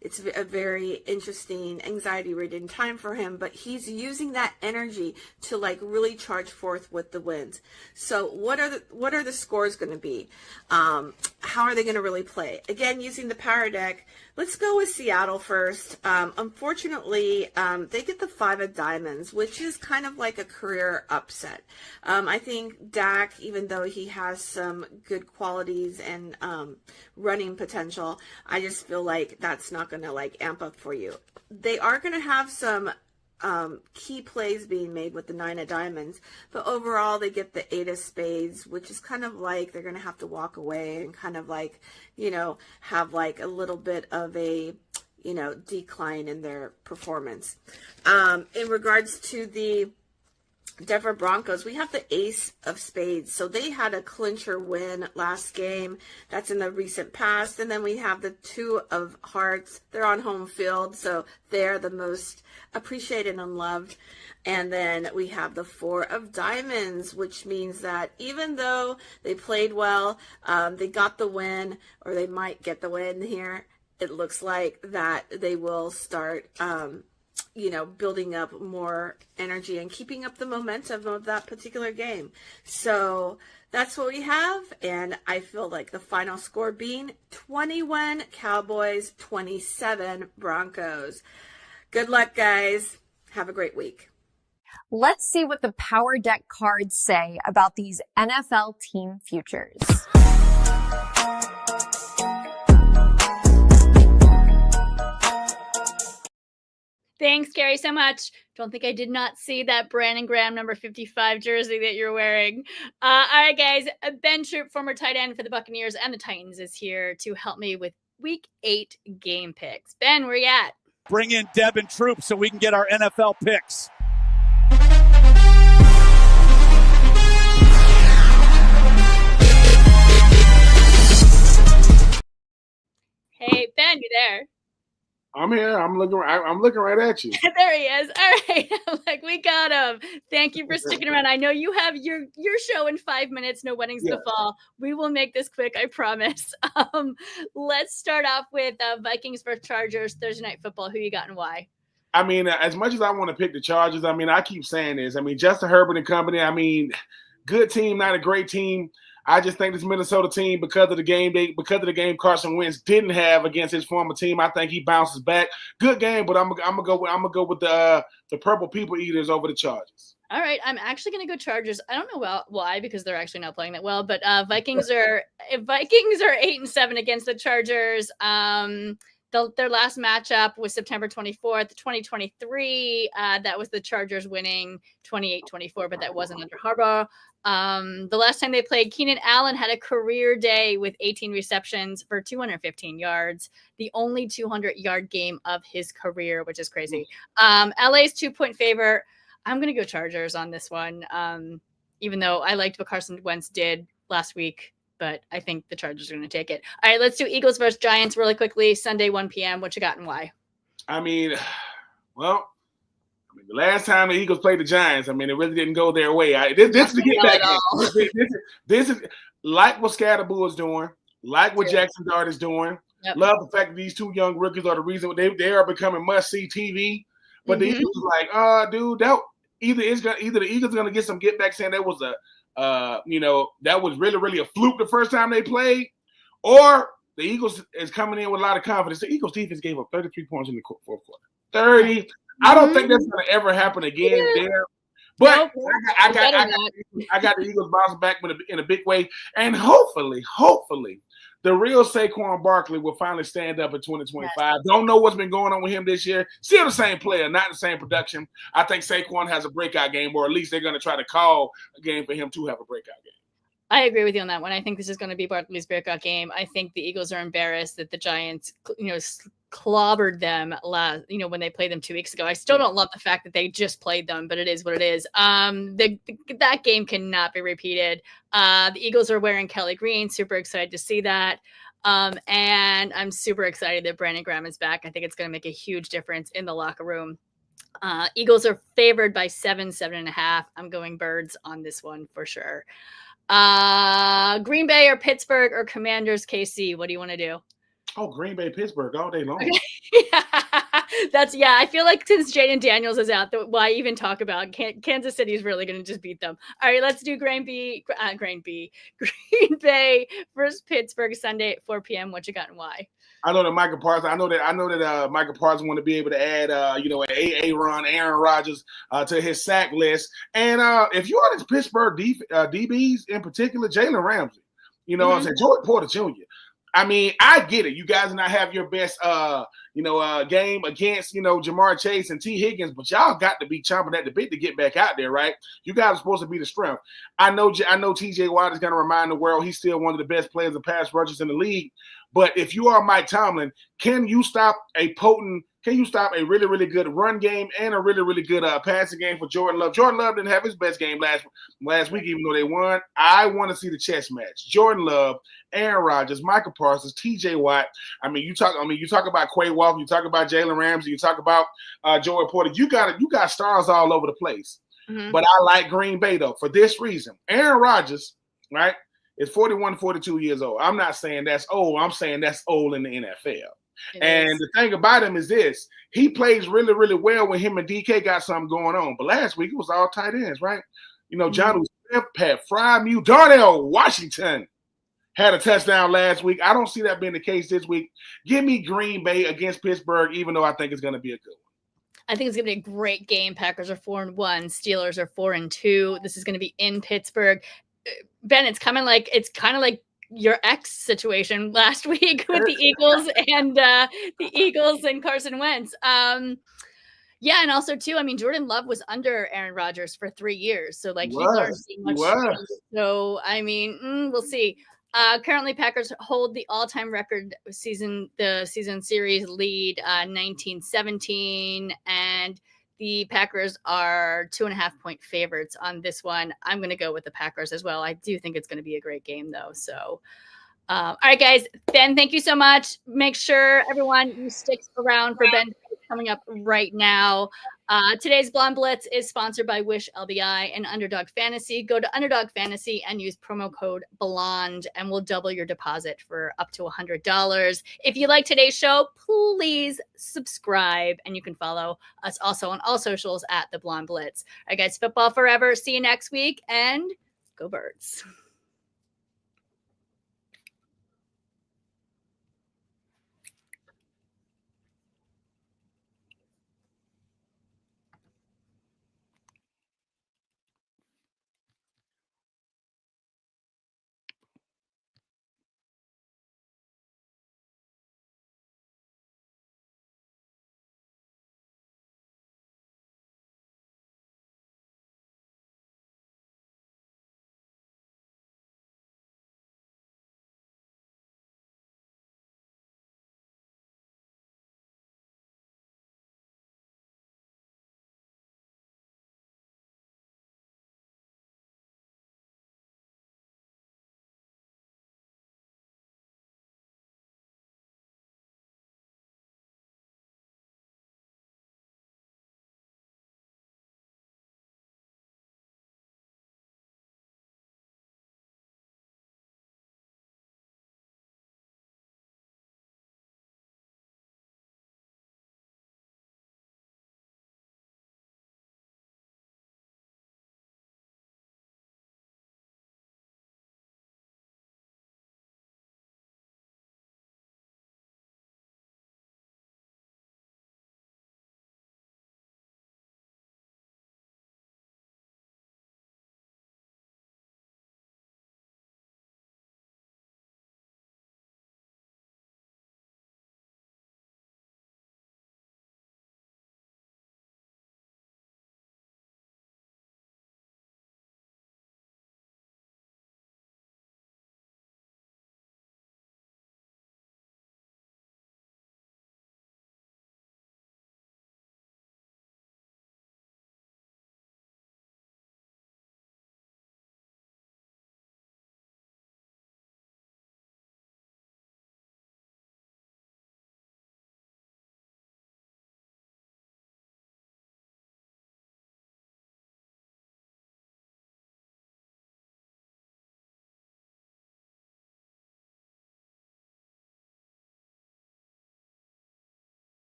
it's a very interesting, anxiety-ridden time for him, but he's using that energy to really charge forth with the wins. So what are the scores going to be? How are they going to really play? Again, using the power deck, let's go with Seattle first. Unfortunately, they get the 5 of diamonds, which is kind of like a career upset. I think Dak, even though he has some good qualities and running potential, I just feel like that's not going to amp up for you. They are going to have some key plays being made with the 9 of diamonds, but overall they get the 8 of spades, which is kind of like they're going to have to walk away and kind of have a little bit of a decline in their performance. In regards to the Denver Broncos, we have the ace of spades. So they had a clincher win last game. That's in the recent past. And then we have the 2 of hearts. They're on home field, so they're the most appreciated and loved. And then we have the 4 of diamonds, which means that even though they played well, they got the win, or they might get the win here, it looks like that they will start building up more energy and keeping up the momentum of that particular game. So that's what we have. And I feel like the final score being 21 Cowboys, 27 Broncos. Good luck, guys. Have a great week. Let's see what the Power Deck cards say about these NFL team futures. Thanks, Gary, so much. Don't think I did not see that Brandon Graham number 55 jersey that you're wearing. All right, guys. Ben Troupe, former tight end for the Buccaneers and the Titans, is here to help me with Week 8 game picks. Ben, where you at? Bring in Deb and Troupe so we can get our NFL picks. Hey, Ben, you there? I'm here. I'm looking right at you. There he is. All right. We got him. Thank you for sticking around. I know you have your show in 5 minutes. No weddings in the fall. We will make this quick, I promise. Let's start off with Vikings versus Chargers Thursday Night Football. Who you got and why? As much as I want to pick the Chargers, I keep saying this. Justin Herbert and company, good team, not a great team. I just think this Minnesota team, because of the game Carson Wentz didn't have against his former team, I think he bounces back. Good game, but I'm gonna go with the Purple People Eaters over the Chargers. All right, I'm actually gonna go Chargers. I don't know why, because they're actually not playing that well. But Vikings are 8-7 against the Chargers. Their last matchup was September 24th, 2023. That was the Chargers winning 28-24, but that wasn't under Harbaugh. The last time they played, Keenan Allen had a career day with 18 receptions for 215 yards, the only 200-yard game of his career, which is crazy. LA's 2-point favorite. I'm going to go Chargers on this one, even though I liked what Carson Wentz did last week, but I think the Chargers are going to take it. All right, let's do Eagles versus Giants really quickly. Sunday, 1 p.m. What you got and why? The last time the Eagles played the Giants, it really didn't go their way. This is the get back. This is like what Scatterboo is doing, like what Jackson Dart is doing. Yep. Love the fact that these 2 young rookies are the reason they are becoming must-see TV. But the Eagles are like, dude, either the Eagles are going to get some get back saying that was that was really a fluke the first time they played, or the Eagles is coming in with a lot of confidence. The Eagles defense gave up 33 points in the fourth quarter. 30. I don't think that's going to ever happen again there. But I got the Eagles bouncing back in a big way. And hopefully, the real Saquon Barkley will finally stand up in 2025. Yes. Don't know what's been going on with him this year. Still the same player, not the same production. I think Saquon has a breakout game, or at least they're going to try to call a game for him to have a breakout game. I agree with you on that one. I think this is going to be Barkley's breakout game. I think the Eagles are embarrassed that the Giants, clobbered them when they played them 2 weeks ago. I still don't love the fact that they just played them, but it is what it is. That game cannot be repeated. The Eagles are wearing Kelly Green. Super excited to see that. And I'm super excited that Brandon Graham is back. I think it's going to make a huge difference in the locker room. Eagles are favored by 7.5. I'm going Birds on this one for sure. Green Bay or Pittsburgh or Commanders KC? What do you want to do? Oh, Green Bay, Pittsburgh all day long. I feel like since Jaden Daniels is out, why even talk about Kansas City is really going to just beat them. All right, let's do Green Bay versus Pittsburgh Sunday at 4 p.m. What you got and why? I know that Michael Parsons. I know that Michael Parsons want to be able to add, an AA-Ron, Aaron Rodgers to his sack list. And if you are this Pittsburgh DBs in particular, Jalen Ramsey, I'm saying Jordan Porter Jr. I mean, I get it. You guys do not have your best, game against, Jamar Chase and T. Higgins, but y'all got to be chomping at the bit to get back out there, right? You guys are supposed to be the strength. I know T.J. Watt is going to remind the world he's still one of the best players of pass rushers in the league. But if you are Mike Tomlin, can you stop a really, really good run game and a really, really good passing game for Jordan Love? Jordan Love didn't have his best game last week, even though they won. I want to see the chess match. Jordan Love, Aaron Rodgers, Michael Parsons, T.J. Watt. You talk about Quay Walker, you talk about Jalen Ramsey, you talk about Jordan Porter. You got stars all over the place. Mm-hmm. But I like Green Bay though for this reason. Aaron Rodgers, right, is 41, 42 years old. I'm not saying that's old. I'm saying that's old in the NFL. The thing about him is this: he plays really, really well when him and DK got something going on. But last week it was all tight ends, right? Jonnu Smith, Pat Frymuth, Darnell Washington had a touchdown last week. I don't see that being the case this week. Give me Green Bay against Pittsburgh, even though I think it's going to be a good one. I think it's going to be a great game. Packers are 4-1. Steelers are 4-2. This is going to be in Pittsburgh. Ben, it's kind of like your ex situation last week with the Eagles and Carson Wentz. And also too, Jordan Love was under Aaron Rodgers for 3 years, so he learned so much. So we'll see. Currently, Packers hold the all-time record the season series lead, 19-17, and the Packers are 2.5-point favorites on this one. I'm going to go with the Packers as well. I do think it's going to be a great game, though. So, all right, guys. Ben, thank you so much. Make sure, everyone, you stick around for Ben coming up right now. Today's Blonde Blitz is sponsored by Wish LBI and Underdog Fantasy. Go to Underdog Fantasy and use promo code BLONDE, and we'll double your deposit for up to $100. If you like today's show, please subscribe, and you can follow us also on all socials at The Blonde Blitz. All right, guys, football forever. See you next week, and go Birds.